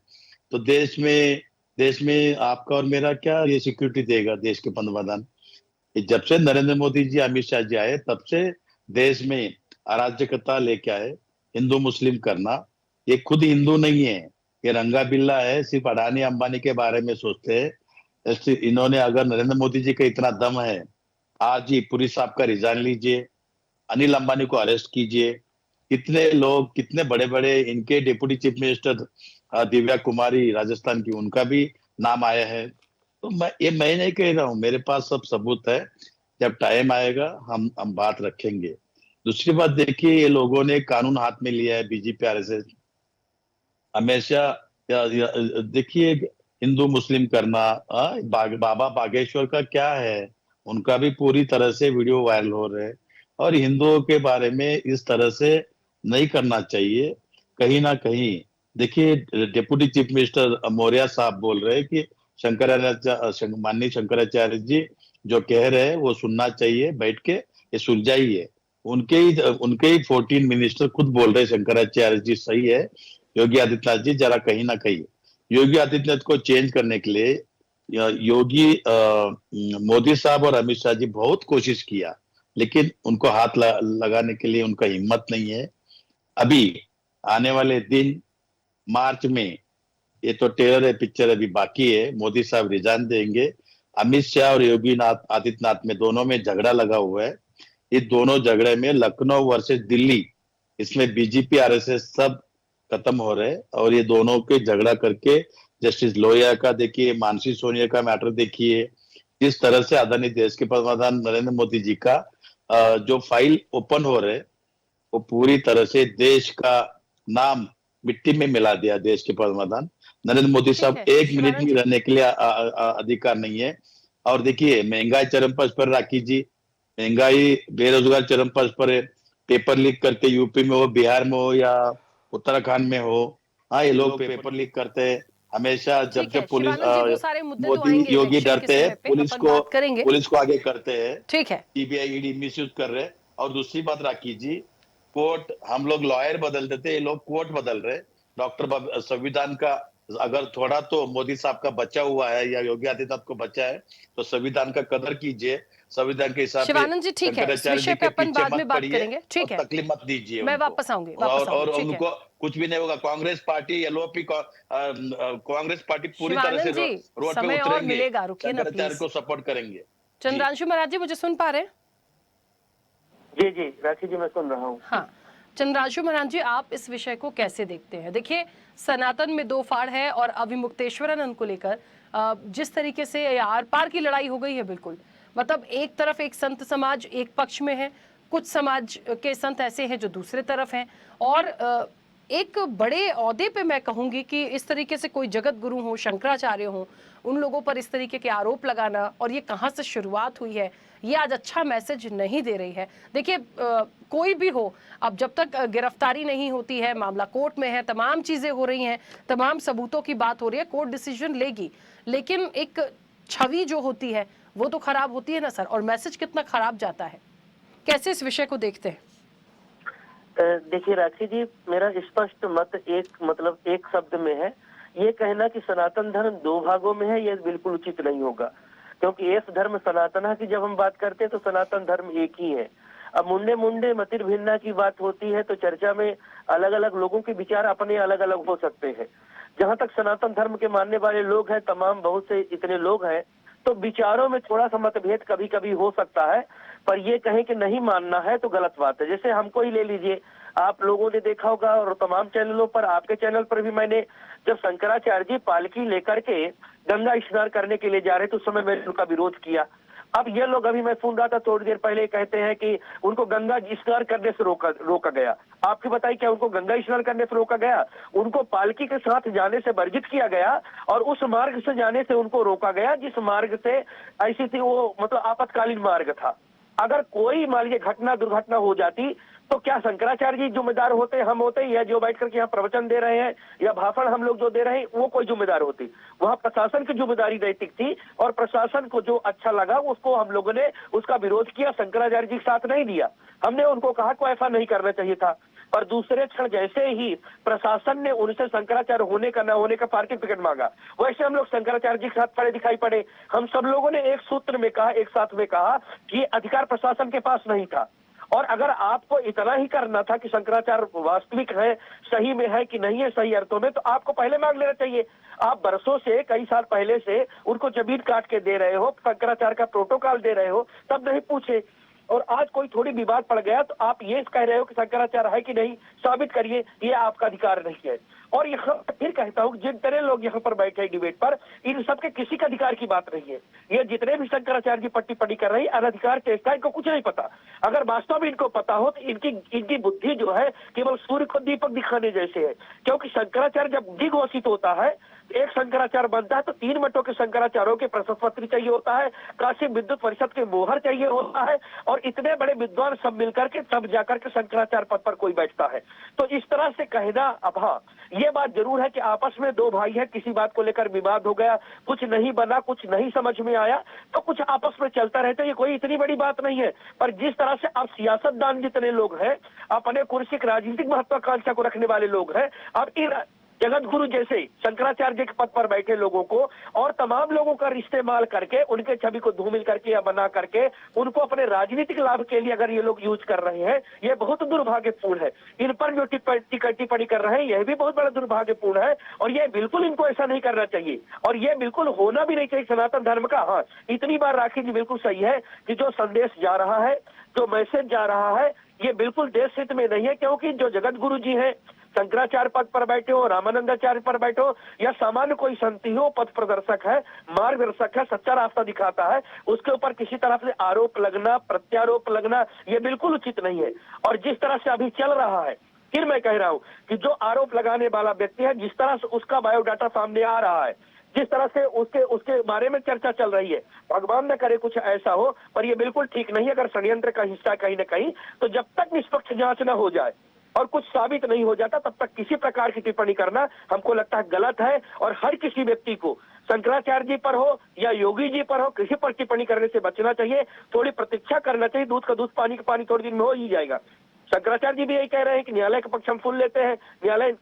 तो देश में आपका और मेरा क्या ये सिक्योरिटी देगा देश के प्रधानमंत्री? जब से नरेंद्र मोदी जी, अमित शाह जी आए तब से देश में अराजकता लेके आए, हिंदू मुस्लिम करना। ये खुद हिंदू नहीं है, ये रंगा बिल्ला है, सिर्फ अडानी अंबानी के बारे में सोचते हैं। इन्होंने, अगर नरेंद्र मोदी जी का इतना दम है, आज ही पुरी साहब का रिजाइन लीजिए, अनिल अंबानी को अरेस्ट कीजिए। कितने लोग, कितने बड़े बड़े इनके डिप्टी चीफ मिनिस्टर दिव्या कुमारी राजस्थान की, उनका भी नाम आया है। तो मैं नहीं कह रहा हूँ, मेरे पास सब सबूत है। जब टाइम आएगा हम बात रखेंगे। दूसरी बात देखिए, ये लोगों ने कानून हाथ में लिया है, बीजेपी आरएसएस हमेशा। देखिए हिंदू मुस्लिम करना, बाबा बागेश्वर का क्या है, उनका भी पूरी तरह से वीडियो वायरल हो रहे हैं। और हिंदुओं के बारे में इस तरह से नहीं करना चाहिए। कहीं ना कहीं देखिए, डिप्टी चीफ मिनिस्टर मौर्य साहब बोल रहे हैं कि माननीय शंकराचार्य जी जो कह रहे हैं वो सुनना चाहिए, बैठ के ये सुलझाइए। उनके ही 14 मिनिस्टर खुद बोल रहे हैं शंकराचार्य जी सही है, योगी आदित्यनाथ जी जरा कहीं ना कहीं। योगी आदित्यनाथ को चेंज करने के लिए मोदी साहब और अमित शाह जी बहुत कोशिश किया, लेकिन उनको हाथ लगाने के लिए उनका हिम्मत नहीं है। अभी आने वाले दिन मार्च में, ये तो टेलर है, पिक्चर अभी बाकी है, मोदी साहब रिजाइन देंगे। अमित शाह और योगी आदित्यनाथ में दोनों में झगड़ा लगा हुआ है। ये दोनों झगड़े में लखनऊ वर्सेस दिल्ली, इसमें बीजेपी आरएसएस सब खत्म हो रहे, और ये दोनों के झगड़ा करके जस्टिस लोहिया का देखिए, मानसी सोनिया का मैटर देखिए, जिस तरह से आदरणीय देश के प्रधानमंत्री नरेंद्र मोदी जी का जो फाइल ओपन हो रहे, वो पूरी तरह से देश का नाम मिट्टी में मिला दिया देश के प्रधान नरेंद्र मोदी साहब। है, एक मिनट शिवानंद भी रहने के लिए अधिकार नहीं है। और देखिए महंगाई चरम पर राखी जी, महंगाई बेरोजगार चरम पर है। पेपर लीक करके यूपी में हो, बिहार में हो या उत्तराखंड में हो, हाँ ये लोग पेपर लीक करते हैं हमेशा। जब ठीक है जब पुलिस शिवानंद जी, वो सारे मुद्दे तो मोदी आएंगे योगी इलेक्शन के डरते हैं, समय पे, अपन बात करेंगे। पुलिस को आगे करते हैं, ठीक है, सीबीआई ईडी मिसयूज कर रहे हैं। और दूसरी बात राखी जी, कोर्ट, हम लोग लॉयर बदल देते, ये लोग कोर्ट बदल रहे। डॉक्टर संविधान का अगर थोड़ा तो मोदी साहब का बचा हुआ है या योगी आदित्यनाथ को बचा है तो संविधान का कदर कीजिए। संविधान के हिसाब से शिवानंद जी ठीक है, इस विषय पे अपन बाद में बात करेंगे। ठीक है, तकलीफ मत दीजिए मैं उनको। वापस आऊंगी और ठीक है। उनको कुछ भी नहीं होगा। Congress party LOP Congress party पूरी तरह से शिवानंद जी, रोड पे समय और उतरेंगे, मिलेगा, रुकिए ना शंकराचार्य प्लीज। को सपोर्ट करेंगे। चंद्रांशु महाराज जी, मुझे सुन पा रहे हैं? जी जी राखी जी, मैं सुन रहा हूँ। हाँ, चंद्रांशु महाराज जी, आप इस विषय को कैसे देखते हैं? देखिए, सनातन में दो फाड़ है और अविमुक्तेश्वरानंद को लेकर जिस तरीके से आर पार की लड़ाई हो गई है, बिल्कुल मतलब एक तरफ एक संत समाज एक पक्ष में है, कुछ समाज के संत ऐसे हैं जो दूसरे तरफ हैं, और एक बड़े औहदे पे मैं कहूंगी कि इस तरीके से कोई जगत गुरु हो, शंकराचार्य हो, उन लोगों पर इस तरीके के आरोप लगाना, और ये कहाँ से शुरुआत हुई है, ये आज अच्छा मैसेज नहीं दे रही है। देखिए, कोई भी हो, अब जब तक गिरफ्तारी नहीं होती है, मामला कोर्ट में है, तमाम चीजें हो रही हैं, तमाम सबूतों की बात हो रही है, कोर्ट डिसीजन लेगी, लेकिन एक छवि जो होती है वो तो खराब होती है ना सर, और मैसेज कितना खराब जाता है। कैसे इस विषय को देखते हैं? देखिए राखी जी, मेरा स्पष्ट मत एक शब्द में है। ये कहना कि सनातन धर्म दो भागों में है, ये बिल्कुल उचित नहीं होगा, क्योंकि एक धर्म सनातन की जब हम बात करते हैं तो सनातन धर्म एक ही है। अब मुंडे मुंडे मतिर भिन्ना की बात होती है तो चर्चा में अलग अलग लोगों के विचार अपने अलग अलग हो सकते हैं। जहां तक सनातन धर्म के मानने वाले लोग हैं, तमाम बहुत से इतने लोग हैं, तो विचारों में थोड़ा सा मतभेद कभी कभी हो सकता है, पर ये कहें कि नहीं मानना है तो गलत बात है। जैसे हमको ही ले लीजिए, आप लोगों ने देखा होगा और तमाम चैनलों पर, आपके चैनल पर भी, मैंने जब शंकराचार्य जी पालकी लेकर के गंगा स्नान करने के लिए जा रहे थे उस समय मैंने उनका विरोध किया। अब ये लोग, अभी मैं सुन रहा था थोड़ी देर पहले, कहते हैं कि उनको गंगा स्नान करने से रोका गया। आपकी बताइए, क्या उनको गंगा स्नान करने से रोका गया? उनको पालकी के साथ जाने से वर्जित किया गया और उस मार्ग से जाने से उनको रोका गया जिस मार्ग से ऐसी थी, वो मतलब आपातकालीन मार्ग था। अगर कोई मान लीजिए घटना दुर्घटना हो जाती तो क्या शंकराचार्य जी जिम्मेदार होते, हम होते, या जो बैठ करके यहाँ प्रवचन दे रहे हैं या भाषण हम लोग जो दे रहे हैं वो कोई जिम्मेदार होती? वहाँ प्रशासन की जिम्मेदारी नैतिक थी और प्रशासन को जो अच्छा लगा उसको हम लोगों ने उसका विरोध किया, शंकराचार्य जी के साथ नहीं दिया। हमने उनको कहा को ऐसा नहीं करना चाहिए था, पर दूसरे क्षण जैसे ही प्रशासन ने उनसे शंकराचार्य होने का न होने का पार्किंग टिकट मांगा, वैसे हम लोग शंकराचार्य जी के साथ खड़े दिखाई पड़े। हम सब लोगों ने एक सूत्र में कहा, एक साथ में कहा कि अधिकार प्रशासन के पास नहीं था। और अगर आपको इतना ही करना था कि शंकराचार्य वास्तविक है, सही में है कि नहीं है सही अर्थों में, तो आपको पहले मांग लेना चाहिए। आप बरसों से, कई साल पहले से उनको जमीन काट के दे रहे हो, शंकराचार्य का प्रोटोकॉल दे रहे हो, तब नहीं पूछे। और आज कोई थोड़ी विवाद पड़ गया तो आप ये कह रहे हो कि शंकराचार्य है कि नहीं, साबित करिए, ये आपका अधिकार नहीं है। और यहाँ फिर कहता हूँ, जिन तरह लोग यहाँ पर बैठे डिबेट पर, इन सबके किसी का अधिकार की बात नहीं है। ये जितने भी शंकराचार्य की पट्टी पड़ी कर रही है, अनधिकार चेष्टा, इनको कुछ नहीं पता। अगर वास्तव में इनको पता हो तो इनकी बुद्धि जो है केवल सूर्य को दीपक दिखाने जैसे है। क्योंकि शंकराचार्य जब दिग्घोषित होता है, एक शंकराचार्य बनता है तो 3 मठों के शंकराचार्यों के प्रशस्ति पत्र चाहिए होता है, काशी विद्युत परिषद के मोहर चाहिए होता है, और इतने बड़े विद्वान सब मिलकर के तब जाकर के शंकराचार्य पद पर कोई बैठता है। तो इस तरह से कहना, अब हाँ ये बात जरूर है कि आपस में दो भाई है, किसी बात को लेकर विवाद हो गया, कुछ नहीं बना, कुछ नहीं समझ में आया, तो कुछ आपस में चलता रहता है, ये कोई इतनी बड़ी बात नहीं है। पर जिस तरह से अब सियासतदान जितने लोग हैं, अपने कुर्सी की राजनीतिक महत्वाकांक्षा को रखने वाले लोग हैं, अब इन जगत गुरु जैसे शंकराचार्य के पद पर बैठे लोगों को और तमाम लोगों का इस्तेमाल करके, उनके छवि को धूमिल करके या बना करके उनको अपने राजनीतिक लाभ के लिए अगर ये लोग यूज कर रहे हैं, ये बहुत दुर्भाग्यपूर्ण है। इन पर जो टिप्पणी कर रहे हैं, यह भी बहुत बड़ा दुर्भाग्यपूर्ण है, और ये बिल्कुल इनको ऐसा नहीं करना चाहिए, और ये बिल्कुल होना भी नहीं चाहिए सनातन धर्म का। हाँ, इतनी बार राखी जी बिल्कुल सही है कि जो संदेश जा रहा है, जो मैसेज जा रहा है, ये बिल्कुल देश हित में नहीं है। क्योंकि जो जगत गुरु जी हैं, शंकराचार्य पद पर बैठे हो, रामानंदाचार्य पर बैठे हो, या सामान्य कोई संत हो, पथ प्रदर्शक है, मार्गदर्शक है, सच्चा रास्ता दिखाता है, उसके ऊपर किसी तरह से आरोप लगना, प्रत्यारोप लगना, ये बिल्कुल उचित नहीं है। और जिस तरह से अभी चल रहा है फिर मैं कह रहा हूं कि जो आरोप लगाने वाला व्यक्ति है, जिस तरह से उसका बायोडाटा सामने आ रहा है, जिस तरह से उसके बारे में चर्चा चल रही है, भगवान न करे कुछ ऐसा हो, पर ये बिल्कुल ठीक नहीं है। अगर षड्यंत्र का हिस्सा कहीं न कहीं, तो जब तक निष्पक्ष जांच न हो जाए और कुछ साबित नहीं हो जाता, तब तक किसी प्रकार की टिप्पणी करना हमको लगता है गलत है। और हर किसी व्यक्ति को शंकराचार्य जी पर हो या योगी जी पर हो, किसी पर टिप्पणी करने से बचना चाहिए। थोड़ी प्रतीक्षा करना चाहिए। दूध का दूध, पानी का पानी थोड़ी दिन में हो ही जाएगा। शंकराचार्य जी भी यही कह रहे हैं कि न्यायालय का पक्ष हम सुन लेते हैं, न्यायालय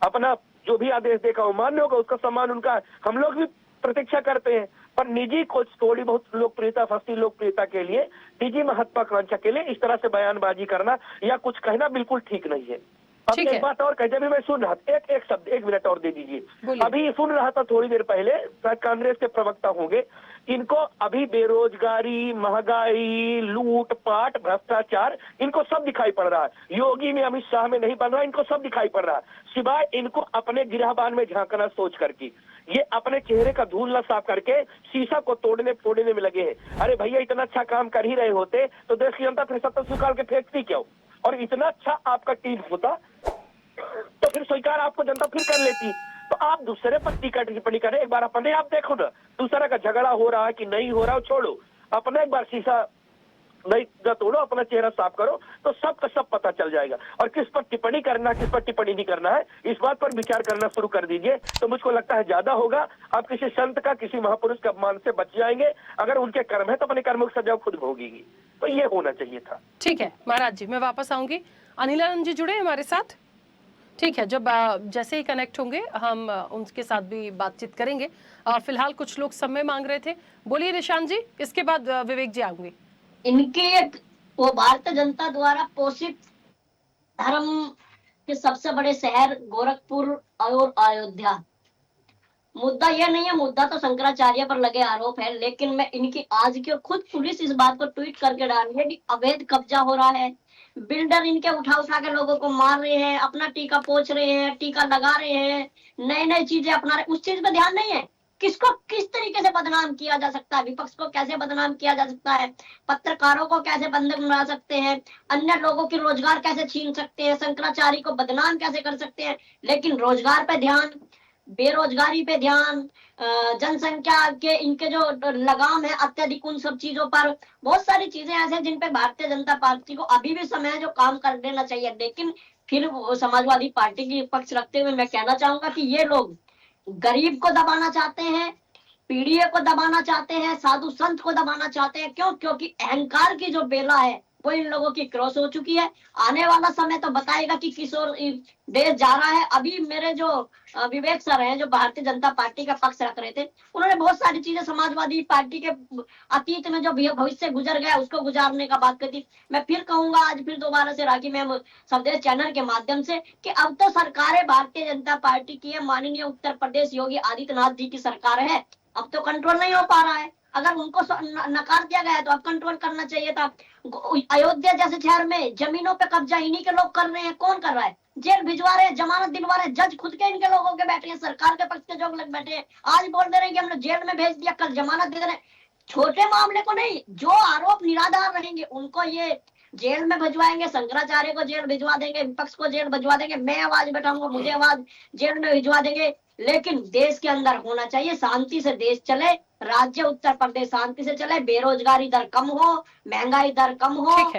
अपना जो भी आदेश देगा वो मान्य होगा, उसका सम्मान उनका है। हम लोग भी प्रतीक्षा करते हैं, पर निजी कुछ थोड़ी बहुत लोकप्रियता, फंसी लोकप्रियता के लिए, निजी महत्वाकांक्षा के लिए इस तरह से बयानबाजी करना या कुछ कहना बिल्कुल ठीक नहीं है। अब एक बात और कहते भी मैं सुन रहा था, एक शब्द, 1 मिनट और दे दीजिए। अभी सुन रहा था थोड़ी देर पहले, शायद कांग्रेस के प्रवक्ता होंगे, इनको अभी बेरोजगारी, महंगाई, लूट पाट, भ्रष्टाचार, इनको सब दिखाई पड़ रहा है। योगी में, अमित शाह में नहीं बन रहा, इनको सब दिखाई पड़ रहा है, सिवाय इनको अपने गिरहबान में झांकना सोच करके। ये अपने चेहरे का धूल न साफ करके शीशा को तोड़ने फोड़ने में लगे हैं। अरे भैया, इतना अच्छा काम कर ही रहे होते तो देश की जनता फिर 70 निकाल के फेंकती क्यों? और इतना अच्छा आपका टीम होता तो फिर स्वीकार आपको जनता फिर कर लेती। तो आप दूसरे पर टीका टिप्पणी करें, एक बार अपने आप देखो ना, दूसरा का झगड़ा हो रहा है कि नहीं हो रहा है, छोड़ो, अपना एक बार शीशा नहीं तोड़ो, अपना चेहरा साफ करो, तो सब का सब पता चल जाएगा। और किस पर टिप्पणी करना, किस पर टिप्पणी नहीं करना है, इस बात पर विचार करना शुरू कर दीजिए, तो मुझको लगता है ज्यादा होगा। आप किसी संत का, किसी महापुरुष के अपमान से बच जाएंगे। अगर उनके कर्म है तो अपने कर्मों की सजा खुद भोगेगी। तो ये होना चाहिए था। ठीक है महाराज जी, मैं वापस आऊंगी। अनिलानंद जी जुड़े हमारे साथ, ठीक है, जब जैसे ही कनेक्ट होंगे हम उनके साथ भी बातचीत करेंगे। और फिलहाल कुछ लोग समय मांग रहे थे, बोलिए निशांत जी, इसके बाद विवेक जी आऊंगी। इनके वो भारतीय जनता द्वारा पोषित धर्म के सबसे बड़े शहर गोरखपुर और अयोध्या, मुद्दा यह नहीं है, मुद्दा तो शंकराचार्य पर लगे आरोप है। लेकिन मैं इनकी आज की, और खुद पुलिस इस बात को ट्वीट करके डाल रही है कि अवैध कब्जा हो रहा है, बिल्डर इनके उठा उठा के लोगों को मार रहे हैं, अपना टीका पोंछ रहे हैं, टीका लगा रहे हैं, नए नए चीजें अपना रहे, उस चीज पे ध्यान नहीं है। किसको किस तरीके से बदनाम किया जा सकता है, विपक्ष को कैसे बदनाम किया जा सकता है, पत्रकारों को कैसे बंधक बना सकते हैं, अन्य लोगों के रोजगार कैसे छीन सकते हैं, शंकराचार्य को बदनाम कैसे कर सकते हैं। लेकिन रोजगार पे ध्यान, बेरोजगारी पे ध्यान, जनसंख्या के इनके जो लगाम है अत्यधिक, उन सब चीजों पर बहुत सारी चीजें ऐसे जिन पे भारतीय जनता पार्टी को अभी भी समय है जो काम कर देना चाहिए। लेकिन फिर समाजवादी पार्टी की पक्ष रखते हुए मैं कहना चाहूंगा कि ये लोग गरीब को दबाना चाहते हैं, पीड़ित को दबाना चाहते हैं, साधु संत को दबाना चाहते हैं। क्यों? क्योंकि अहंकार की जो बेला है वो इन लोगों की क्रॉस हो चुकी है। आने वाला समय तो बताएगा कि किस ओर देश जा रहा है। अभी मेरे जो विवेक सर हैं, जो भारतीय जनता पार्टी का पक्ष रख रहे थे, उन्होंने बहुत सारी चीजें समाजवादी पार्टी के अतीत में जो भविष्य गुजर गया उसको गुजारने का बात करती। मैं फिर कहूंगा आज फिर दोबारा से राखी मैम स्वदेश चैनल के माध्यम से कि अब तो सरकारें भारतीय जनता पार्टी की है, माननीय उत्तर प्रदेश योगी आदित्यनाथ जी की सरकार है, अब तो कंट्रोल नहीं हो पा रहा है। अगर उनको नकार दिया गया है तो अब कंट्रोल करना चाहिए था। अयोध्या जैसे शहर में जमीनों पे कब्जा इन्हीं के लोग कर रहे हैं। कौन कर रहा है? जेल भिजवा रहे हैं, जमानत दिलवा रहे हैं, जज खुद के इनके लोगों के बैठे हैं, सरकार के पक्ष के जो लोग बैठे हैं। आज बोल दे रहे हैं कि हमने जेल में भेज दिया, कल जमानत दे रहे हैं। छोटे मामले को नहीं, जो आरोप निराधार रहेंगे उनको ये जेल में भिजवाएंगे, शंकराचार्य को जेल भिजवा देंगे, विपक्ष को जेल भिजवा देंगे, मैं आवाज बैठाऊंगा मुझे आवाज जेल में भिजवा देंगे। लेकिन देश के अंदर होना चाहिए, शांति से देश चले, राज्य उत्तर प्रदेश शांति से चले, बेरोजगारी दर कम हो, महंगाई दर कम हो।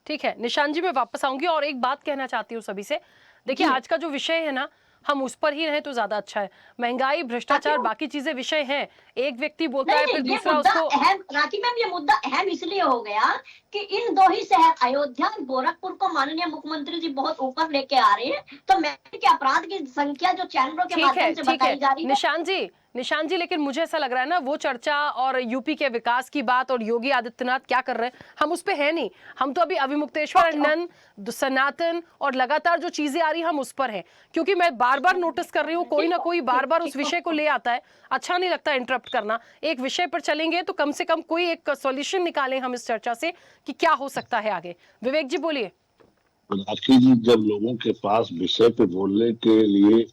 ठीक है निशांत जी, मैं वापस आऊंगी और एक बात कहना चाहती हूँ सभी से। देखिए आज का जो विषय है ना, हम उस पर ही रहे तो ज्यादा अच्छा है। महंगाई, भ्रष्टाचार, बाकी चीजें विषय हैं। एक व्यक्ति बोलता है फिर दूसरा उसको। राखी मैम, ये मुद्दा अहम इसलिए हो गया कि इन दो ही शहर अयोध्या और गोरखपुर को माननीय मुख्यमंत्री जी बहुत ऊपर लेके आ रहे हैं। तो महंगाई के अपराध की संख्या जो चैनलों के माध्यम से बताई जा रही है। निशांत जी, लेकिन मुझे ऐसा लग रहा है ना, वो चर्चा और यूपी के विकास की बात और योगी आदित्यनाथ क्या कर रहे हैं, हम उस पे है नहीं। हम तो अभी अभिमुक्तेश्वर नंद, सनातन और लगातार जो चीजें आ रही हम उस पर हैं। क्योंकि मैं बार बार नोटिस कर रही हूँ कोई ना कोई बार बार उस विषय को ले आता है। अच्छा नहीं लगता इंटरप्ट करना। एक विषय पर चलेंगे तो कम से कम कोई एक सॉल्यूशन निकालें हम इस चर्चा से कि क्या हो सकता है आगे। विवेक जी बोलिए। राखी जी, जब लोगों के पास विषय पे बोलने के लिए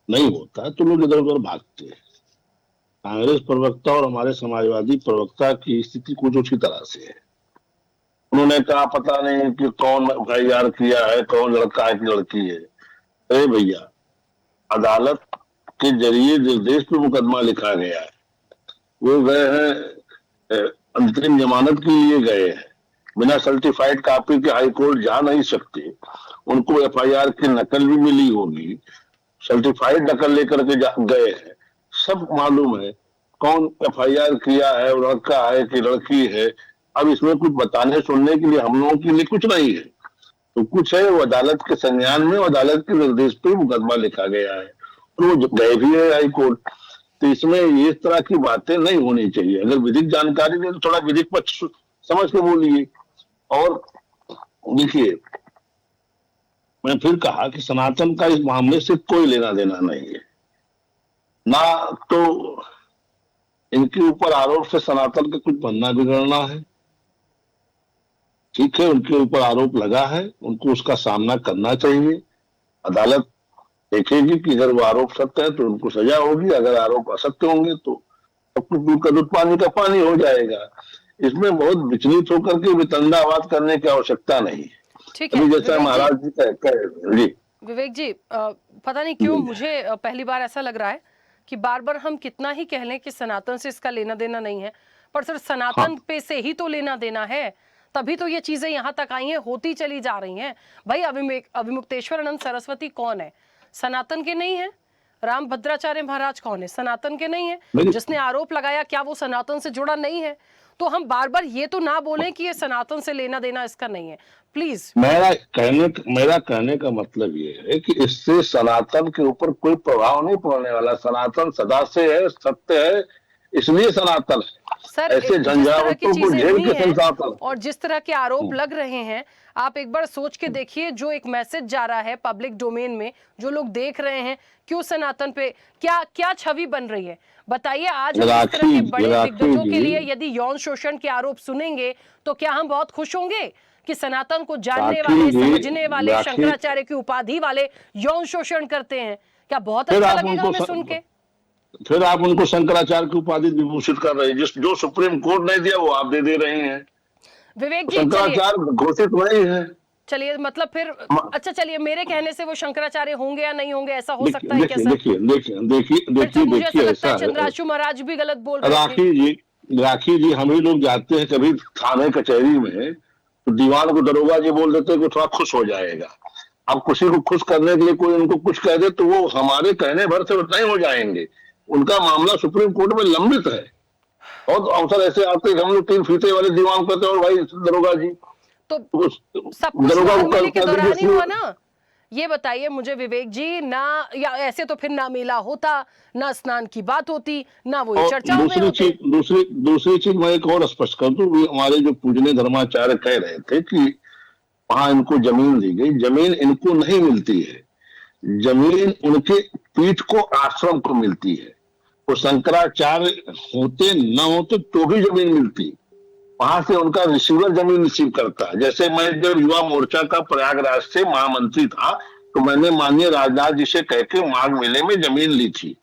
नहीं होता है तो लोग इधर उधर भागते हैं। कांग्रेस प्रवक्ता और हमारे समाजवादी प्रवक्ता की स्थिति कुछ उसी तरह से है। उन्होंने कहा पता नहीं कि कौन FIR किया है, कौन लड़का है कि लड़की है। अरे भैया, अदालत के जरिए निर्देश पे मुकदमा लिखा गया है, वो गए हैं अंतरिम जमानत के लिए गए हैं, बिना सर्टिफाइड कॉपी के हाई कोर्ट जा नहीं सकते। उनको FIR की नकल भी मिली होगी, सर्टिफाइड नकल लेकर के गए हैं, सब मालूम है कौन FIR किया है, लड़का है कि लड़की है। अब इसमें कुछ बताने सुनने के लिए हम लोगों के लिए कुछ नहीं है, तो कुछ है वो अदालत के संज्ञान में, अदालत के निर्देश पे मुकदमा लिखा गया है और वो गए भी है हाई कोर्ट। तो इसमें इस तरह की बातें नहीं होनी चाहिए। अगर विधिक जानकारी नहीं तो थोड़ा विधिक पक्ष समझ के बोलिए। और देखिए, मैं फिर कहा कि सनातन का इस मामले से कोई लेना देना नहीं है, ना तो इनके ऊपर आरोप से सनातन का कुछ बनना बिगड़ना है। ठीक है, उनके ऊपर आरोप लगा है, उनको उसका सामना करना चाहिए। अदालत देखेगी कि अगर वो आरोप सत्य है तो उनको सजा होगी, अगर आरोप असत्य होंगे तो सब कुछ दूध का दूध पानी का पानी हो जाएगा। इसमें बहुत विचलित होकर के वितंडावाद करने की आवश्यकता नहीं है। ठीक है, जैसा महाराज जी कह जी विवेक जी, पता नहीं क्यों मुझे पहली बार ऐसा लग रहा है कि बार बार हम कितना ही कह लें कि सनातन से इसका लेना देना नहीं है, पर सर सनातन पे से ही तो लेना देना है, तभी तो ये चीजें यहाँ तक आई हैं, होती चली जा रही हैं। भाई अविमुक्तेश्वरानंद सरस्वती कौन है? सनातन के नहीं है। राम भद्राचार्य महाराज कौन है? सनातन के नहीं है। जिसने आरोप लगाया क्या वो सनातन से जुड़ा नहीं है? तो हम बार बार ये तो ना बोलें कि ये सनातन से लेना देना इसका नहीं है, प्लीज। मेरा कहने का मतलब ये है कि इससे सनातन के ऊपर कोई प्रभाव नहीं पड़ने वाला। सनातन सदा से है, सत्य है, इसलिए सनातन है। सर, ऐसे झंझावतों को झेल के सनातन। और जिस तरह के आरोप लग रहे हैं, आप एक बार सोच के देखिए, जो एक मैसेज जा रहा है पब्लिक डोमेन में, जो लोग देख रहे हैं, क्यों सनातन पे क्या क्या छवि बन रही है बताइए। आज हम इस तरह के बड़े दिग्गजों के लिए यदि यौन शोषण के आरोप सुनेंगे तो क्या हम बहुत खुश होंगे कि सनातन को जानने वाले, समझने वाले, शंकराचार्य की उपाधि वाले यौन शोषण करते हैं? क्या बहुत अच्छा लगेगा हमें सुन के? फिर आप उनको शंकराचार्य की उपाधि विभूषित कर रहे हैं, जो सुप्रीम कोर्ट नहीं दिया वो आप दे रहे हैं। विवेक जी, शंकराचार्य घोषित नहीं है। चलिए, मतलब फिर अच्छा, चलिए, मेरे कहने से वो शंकराचार्य होंगे या नहीं होंगे, ऐसा हो सकता है क्या सर? देखिए ऐसा है, चंद्राशु महाराज भी गलत बोल रहे हैं। राखी जी, हम ही लोग जाते हैं कभी थाने कचहरी में, तो दीवान को दरोगा जी बोल देते हैं कि थोड़ा खुश हो जाएगा। अब किसी को खुश करने के लिए कोई उनको कुछ कह दे तो वो हमारे कहने भर से नहीं हो जाएंगे। उनका मामला सुप्रीम कोर्ट में लंबित है। और अवसर ऐसे आते हैं हम लोग 3 फीते वाले दीवान कहते हैं और भाई दरोगा जी, तो सब कुछ नॉर्मली के दौरान ही हुआ ना। ये बताइए मुझे विवेक जी, ना या ऐसे तो फिर ना मेला होता, ना स्नान की बात होती, ना वो चर्चा होती। दूसरी चीज मैं एक और स्पष्ट कर दूं, हमारे जो पूजनीय धर्माचार्य कह रहे थे कि वहां इनको जमीन दी गई, जमीन इनको नहीं मिलती है, जमीन उनके पीठ को, आश्रम को मिलती है। वो शंकराचार्य होते न होते तो भी जमीन मिलती, वहां से उनका रिसीवर जमीन रिसीव करता है। जैसे मैं जब युवा मोर्चा का प्रयागराज से महामंत्री था तो मैंने माननीय राजनाथ जी से कह के माघ मेले में जमीन ली थी,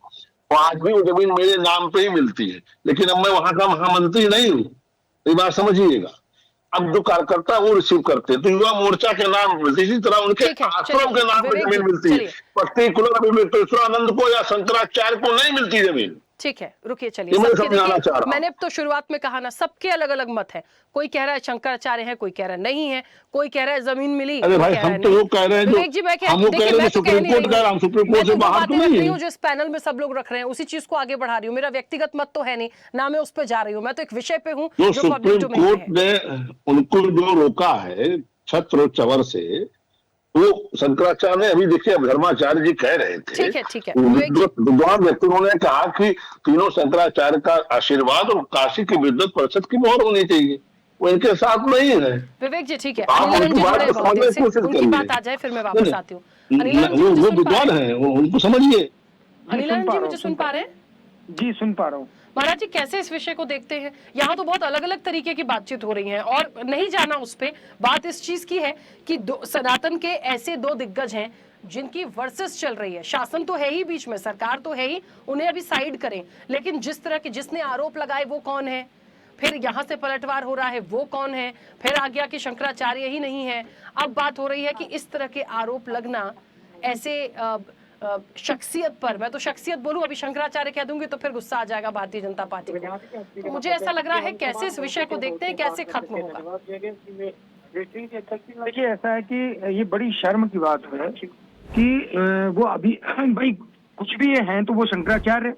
तो आज भी वो जमीन मेरे नाम पे ही मिलती है। लेकिन अब मैं वहां का महामंत्री नहीं हूँ, ये बात समझिएगा। अब जो कार्यकर्ता वो रिसीव करते हैं, तो युवा मोर्चा के नाम मिलती, इसी तरह उनके आश्रम के नाम पर जमीन मिलती है। पर्टिकुलर अविमुक्तेश्वरानंद को या शंकराचार्य को नहीं मिलती जमीन। ठीक है, रुकिए, चलिए। मैंने तो शुरुआत में कहा ना, सबके अलग अलग मत है। कोई कह रहा है शंकराचार्य है, कोई कह रहा है नहीं है, कोई कह रहा है जमीन मिली। अरे भाई, हम तो वो कह रहे हैं जो हम वो कह रहे हैं सुप्रीम कोर्ट कह रहा हूं, सुप्रीम कोर्ट से बाहर तो नहीं है। जो इस पैनल में सब लोग रख रहे हैं उसी चीज को आगे बढ़ा रही हूँ। मेरा व्यक्तिगत मत तो है नहीं ना, मैं उस पर जा रही हूँ, मैं तो एक विषय पे हूँ जो सुप्रीम कोर्ट ने उनको जो रोका है छत्र चवर से, वो शंकराचार्य ने, अभी देखिए अब धर्माचार्य जी कह रहे थे, ठीक है, विद्वान व्यक्तियों ने कहा कि तीनों शंकराचार्य का आशीर्वाद और काशी की विद्वत परिषद की मोहर होनी चाहिए, वो इनके साथ नहीं है। विवेक जी, ठीक है, उनकी बात आ जाए फिर मैं वापस आती हूँ। वो विद्वान है, उनको समझिए। अनिल जी, मुझे सुन पा रहे हैं? जी, सुन पा रहा हूँ। महाराज जी, कैसे इस विषय को देखते हैं? यहाँ तो बहुत अलग अलग तरीके की बातचीत हो रही है और नहीं जाना उस पे। बात इस चीज की है कि सनातन के ऐसे 2 दिग्गज हैं जिनकी वर्सेस चल रही है। शासन तो है ही बीच में, सरकार तो है ही, उन्हें अभी साइड करें, लेकिन जिस तरह के जिसने आरोप लगाए वो कौन है? फिर यहाँ से पलटवार हो रहा है, वो कौन है, फिर आ गया कि शंकराचार्य ही नहीं है। अब बात हो रही है कि इस तरह के आरोप लगना ऐसे शख्सियत पर, मैं तो शख्सियत बोलूं, अभी शंकराचार्य कह दूंगी तो फिर गुस्सा आ जाएगा भारतीय जनता पार्टी को। तो मुझे ऐसा लग रहा है कैसे इस विषय को देखते हैं, कैसे खत्म होगा। देखिए ऐसा है कि ये बड़ी शर्म की बात है कि वो अभी भाई कुछ भी हैं तो वो शंकराचार्य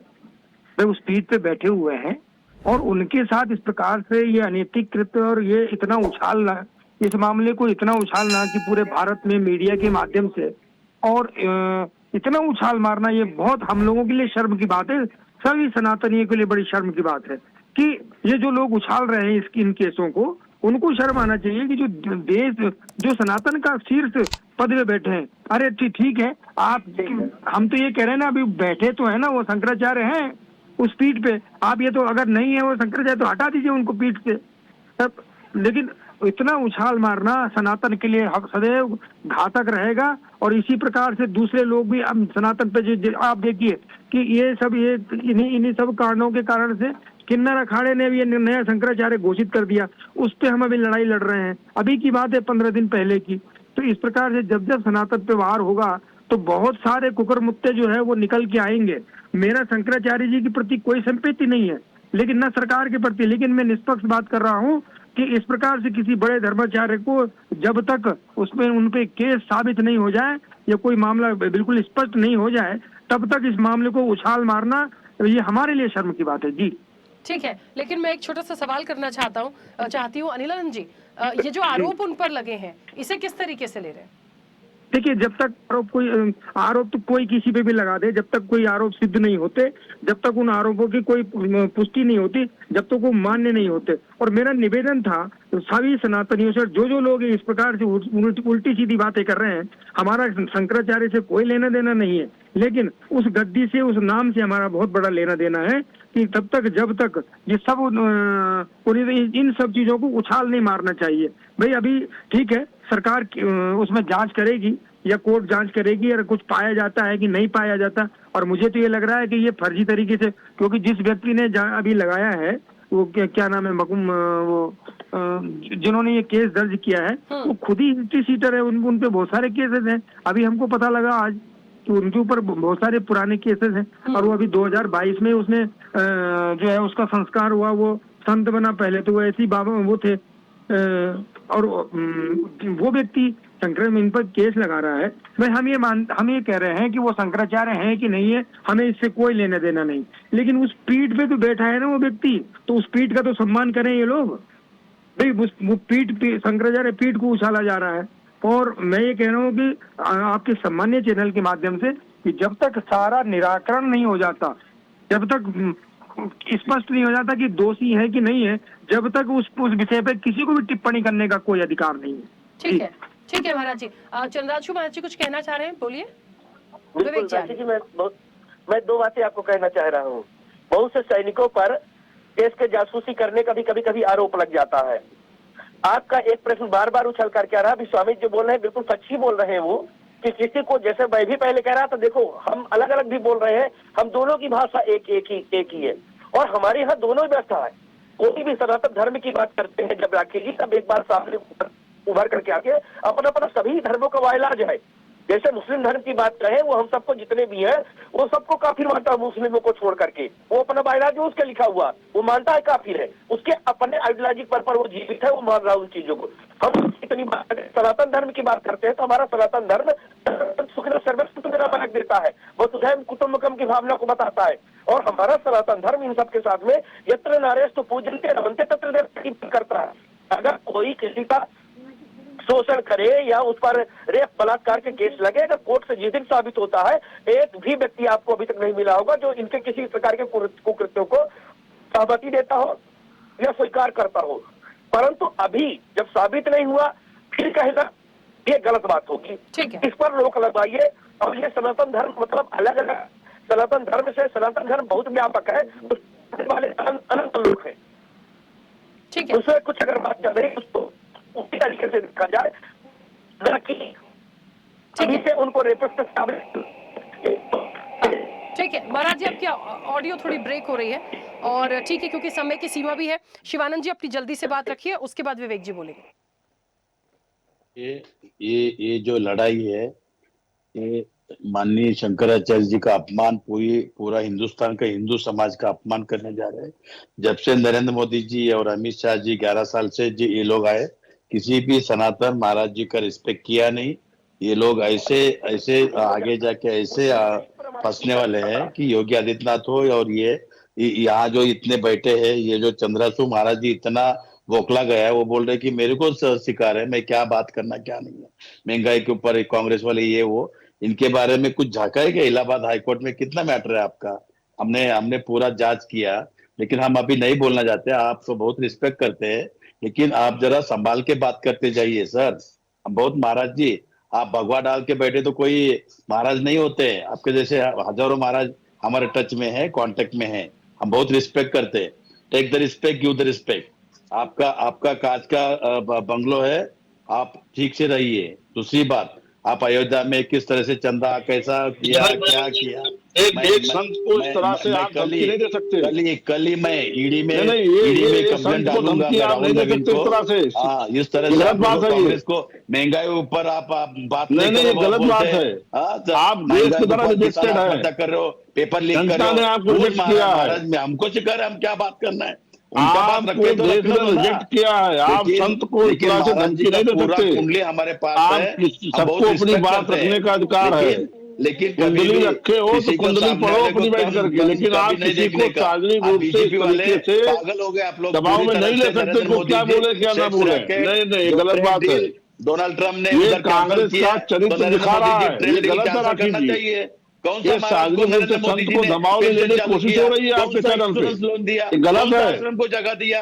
भाई उस पीठ पे बैठे हुए हैं और उनके साथ इस प्रकार से ये अनैतिक कृत्य और ये इतना उछालना, इस मामले को इतना उछालना कि पूरे भारत में मीडिया के माध्यम से और इतना उछाल मारना, ये बहुत हम लोगों के लिए शर्म की बात है। सभी सनातनियों के लिए बड़ी शर्म की बात है कि ये जो लोग उछाल रहे हैं इन केसों को, उनको शर्म आना चाहिए कि जो देश, जो सनातन का शीर्ष पद में बैठे हैं। अरे ठीक है, आप, हम तो ये कह रहे हैं ना, अभी बैठे तो है ना वो शंकराचार्य हैं उस पीठ पे, आप ये तो अगर नहीं है वो शंकराचार्य तो हटा दीजिए उनको पीठ से। तब लेकिन इतना उछाल मारना सनातन के लिए सदैव घातक रहेगा। और इसी प्रकार से दूसरे लोग भी अब सनातन पे आप देखिए कि ये सब ये इन्हीं सब कारणों के कारण से किन्नर अखाड़े ने भी ये नया शंकराचार्य घोषित कर दिया, उस पे हम अभी लड़ाई लड़ रहे हैं। अभी की बात है 15 दिन पहले की। तो इस प्रकार से जब जब सनातन पे वार होगा तो बहुत सारे कुकर मुत्ते जो है वो निकल के आएंगे। मेरा शंकराचार्य जी के प्रति कोई संपत्ति नहीं है, लेकिन न सरकार के प्रति, लेकिन मैं निष्पक्ष बात कर रहा हूँ कि इस प्रकार से किसी बड़े धर्माचार्य को जब तक उसमें उन पे केस साबित नहीं हो जाए या कोई मामला बिल्कुल स्पष्ट नहीं हो जाए, तब तक इस मामले को उछाल मारना ये हमारे लिए शर्म की बात है। जी ठीक है, लेकिन मैं एक छोटा सा सवाल करना चाहती हूँ अनिल जी, ये जो आरोप उन पर लगे हैं इसे किस तरीके से ले रहे हैं? देखिए, जब तक आरोप तो कोई किसी पे भी लगा दे, जब तक कोई आरोप सिद्ध नहीं होते, जब तक उन आरोपों की कोई पुष्टि नहीं होती, जब तक वो मान्य नहीं होते। और मेरा निवेदन था सभी सनातनियों से, जो लोग इस प्रकार से उल्टी सीधी बातें कर रहे हैं, हमारा शंकराचार्य से कोई लेना देना नहीं है, लेकिन उस गद्दी से, उस नाम से हमारा बहुत बड़ा लेना देना है कि तब तक जब तक ये सब इन सब चीजों को उछाल नहीं मारना चाहिए। भाई अभी ठीक है, सरकार उसमें जांच करेगी या कोर्ट जांच करेगी, अगर कुछ पाया जाता है कि नहीं पाया जाता। और मुझे तो ये लग रहा है कि ये फर्जी तरीके से, क्योंकि जिस व्यक्ति ने अभी लगाया है वो क्या नाम है, वो जिन्होंने ये केस दर्ज किया है वो खुद ही हिस्ट्री सीटर है, उन पे बहुत सारे केसेस हैं। अभी हमको पता लगा आज कि उनके ऊपर बहुत सारे पुराने केसेस हैं और वो अभी 2022 में उसने जो है उसका संस्कार हुआ, वो संत बना। पहले तो वो ऐसे ही बाबा वो थे और वो व्यक्ति शंकर में इन पर केस लगा रहा है। भाई हम ये कह रहे हैं कि वो शंकराचार्य हैं कि नहीं है, हमें इससे कोई लेना देना नहीं, लेकिन उस पीठ पे तो बैठा है ना वो व्यक्ति, तो उस पीठ का तो सम्मान करें ये लोग। भाई वो शंकराचार्य पीठ को उछाला जा रहा है। और मैं ये कह रहा हूँ कि आपके सम्मान्य चैनल के माध्यम से कि जब तक सारा निराकरण नहीं हो जाता, जब तक स्पष्ट नहीं हो जाता कि दोषी है कि नहीं है, जब तक उस विषय पे किसी को भी टिप्पणी करने का कोई अधिकार नहीं है। ठीक है महाराज जी। चंद्राशु महाराज जी कुछ कहना चाह रहे हैं, बोलिए। मैं दो बातें आपको कहना चाह रहा हूँ। बहुत से सैनिकों पर देश के जासूसी करने का भी कभी आरोप लग जाता है। आपका एक प्रश्न बार बार उछल कर क्या रहा, अभी स्वामी जी बोल रहे हैं, बिल्कुल सच ही बोल रहे हैं वो, कि किसी को, जैसे मैं भी पहले कह रहा था, देखो हम अलग अलग भी बोल रहे हैं, हम दोनों की भाषा एक ही है और हमारे यहाँ दोनों व्यवस्था है। कोई भी सनातन धर्म की बात करते हैं जब राखेगी, तब एक बार सामने उभर करके आके अपना सभी धर्मों का वाइलाज है। जैसे मुस्लिम धर्म की बात करें, वो हम सबको जितने भी हैं वो सबको काफिर मानता है, मुस्लिमों को छोड़ करके। वो अपना बायला जो उसके लिखा हुआ वो मानता है काफिर है, उसके अपने आइडियोलॉजी पर वो जीवित है, वो मान रहा है उन चीजों को। हम इतनी बात सनातन धर्म की बात करते हैं तो हमारा सनातन धर्म सुखना सर्वस्व बना देता है, वसुधैव कुटुंबकम की भावना को बताता है। और हमारा सनातन धर्म इन सबके साथ में यत्र नारेस्तु पूजन्ते रमन्ते तत्र देवता करता है। अगर कोई किसी का शोषण करे या उस पर रेप बलात्कार के केस लगे, अगर कोर्ट से जिस दिन साबित होता है, एक भी व्यक्ति आपको अभी तक नहीं मिला होगा जो इनके किसी प्रकार के कुकृत्यों को सहमति देता हो या स्वीकार करता हो। परंतु अभी जब साबित नहीं हुआ फिर कहेगा, ये गलत बात होगी। इस पर रोक लगवाइए। और ये सनातन धर्म मतलब अलग अलग, सनातन धर्म से सनातन धर्म बहुत व्यापक है, वाले अनंत लोग है। उसमें कुछ अगर बात चल रही उसको उसी तरीके से देखा जाए, न कि अभी से उनको रेपिस्ट ठीक है महाराज जी, आपकी ऑडियो थोड़ी ब्रेक हो रही है और ठीक है, क्योंकि समय की सीमा भी है। शिवानंद जी अपनी जल्दी से बात रखिए, उसके बाद विवेक जी बोलेंगे। ये जो लड़ाई है, ये माननीय शंकराचार्य जी का अपमान, पूरा हिंदुस्तान का हिंदू समाज का अपमान करने जा रहे हैं। जब से नरेंद्र मोदी जी और अमित शाह जी 11 साल से जी ये लोग आए, किसी भी सनातन महाराज जी का रिस्पेक्ट किया नहीं। ये लोग ऐसे आगे जाके ऐसे फंसने वाले हैं कि योगी आदित्यनाथ हो और ये यहाँ जो इतने बैठे हैं, ये जो चंद्रासु महाराज जी इतना बौखला गया है, वो बोल रहे कि मेरे को सिखा रहे मैं क्या बात करना क्या नहीं है, महंगाई के ऊपर कांग्रेस वाले ये वो, इनके बारे में कुछ झांका है क्या? इलाहाबाद हाईकोर्ट में कितना मैटर है आपका? हमने पूरा जांच किया, लेकिन हम अभी नहीं बोलना चाहते। आप तो बहुत रिस्पेक्ट करते हैं, लेकिन आप जरा संभाल के बात करते जाइए सर। बहुत महाराज जी, आप भगवा डाल के बैठे तो कोई महाराज नहीं होते। आपके जैसे हजारों महाराज हमारे टच में है, कांटेक्ट में है। हम बहुत रिस्पेक्ट करते हैं। Take the respect, give the respect. आपका कांच का बंगलो है, आप ठीक से रहिए। दूसरी बात, आप अयोध्या में किस तरह से चंदा कैसा किया, क्या किया, एक संत को इस तरह से आप धमकी नहीं दे सकते। कल ही मैं ईडी में कंप्लेंट डालूंगा राहुल नवीन को। इस तरह से कांग्रेस को महंगाई ऊपर आप बात नहीं, गलत बात है। आप देश की तरह रिजेक्टेड है, कर रहे हो, पेपर लीक कर रहे हो। आपको रिजेक्ट किया है, हमको सिखा रहे, हम क्या बात करना है? आपको देश ने रिजेक्ट किया है। आप संत को इस तरह से धमकी नहीं दे सकते। कुंडली हमारे पास है, सबको अपनी बात रखने का अधिकार है। लेकिन कुंडली रखे हो तो कुंडली पढ़ो अपनी बैठ करके, लेकिन आप किसी को सार्वजनिक रूप से इस तरीके से पागल हो गए आप लोग, दबाव में नहीं ले सकते। को क्या बोले क्या ना बोले, नहीं, गलत बात है। डोनाल्ड ट्रम्प ने ये कांग्रेस का चरित्र दिखा रहा है, ये गलत है राखी जी। ये सार्वजनिक रूप से संत को दबाव में लेने की कोशिश हो रही है आपके चैनल पे, ये गलत है। को जगह दिया,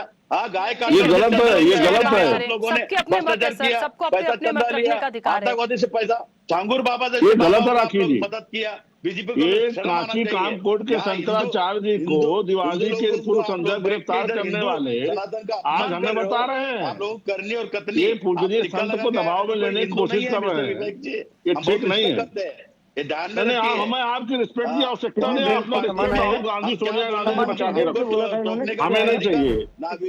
गाय का ये गलत है, ये गलत है। सबको अपने मत रखने का अधिकार है। आतंकवादी से पैसा, चांगुर बाबा से ये गलत है राखी जी। मदद किया बीजेपी। ये काशी कामकोट के शंकराचार्य जी को दिवाली के पूर्व संध्या गिरफ्तार करने वाले आज हमें बता रहे हैं आप लोग करनी और कतनी, ये पूजनीय संत को दबाव में लेने की कोशिश कर रहे हैं। ये ठीक नहीं है। नहीं, हमें आपकी रिस्पेक्ट की आवश्यकता नहीं है। अपना राहुल गांधी, सोनिया गांधी से बचा के रखो, हमें नहीं चाहिए।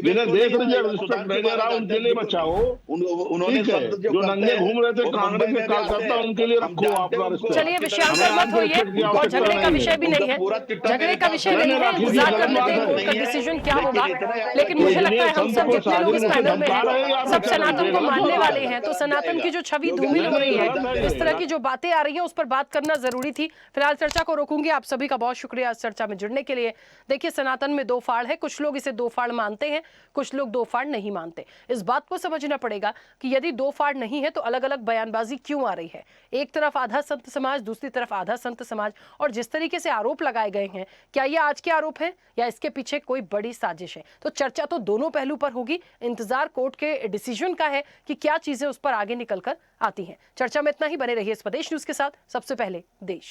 जिन्हें देश रिस्पेक्ट नहीं दे रहा उनके लिए बचाओ, ठीक है। जो नंगे घूम रहे थे कांग्रेस के कार्यकर्ता, उनके लिए रखो अपना रिस्पेक्ट। चलिए विषयांतर मत होइए, और झगड़े का विषय भी नहीं है, झगड़े का विषय नहीं है। इंतजार कर लेते हैं उनका डिसीजन क्या होगा। लेकिन मुझे लगता है हम सब जितने लोग इस पैनल में हैं, सब सनातन को मानने वाले हैं। तो सनातन की जो छवि धूमिल हो रही है, इस तरह की जो बातें आ रही है, उस पर बात करना जरूरी थी। फिलहाल चर्चा को रोकूंगी। आप सभी का बहुत शुक्रिया इस चर्चा में जुड़ने के लिए। देखिए, सनातन में दो फाड़ है, कुछ लोग इसे दो फाड़ मानते हैं, कुछ लोग दो फाड़ नहीं मानते। इस बात को समझना पड़ेगा कि यदि दो फाड़ नहीं है तो अलग अलग बयानबाजी क्यों आ रही है। एक तरफ आधा संत समाज, दूसरी तरफ आधा संत समाज, और जिस तरीके से आरोप लगाए गए हैं, क्या ये आज के आरोप है या इसके पीछे कोई बड़ी साजिश है? तो चर्चा तो दोनों पहलू पर होगी। इंतजार कोर्ट के डिसीजन का है कि क्या चीजें उस पर आगे निकलकर आती हैं। चर्चा में इतना ही। बने रहिए स्वदेश न्यूज के साथ। सबसे पहले देश।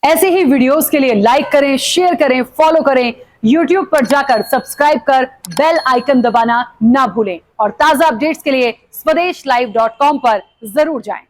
ऐसे ही वीडियोस के लिए लाइक करें, शेयर करें, फॉलो करें। YouTube पर जाकर सब्सक्राइब कर बेल आइकन दबाना ना भूलें, और ताजा अपडेट्स के लिए SwadeshLive.com पर जरूर जाएं।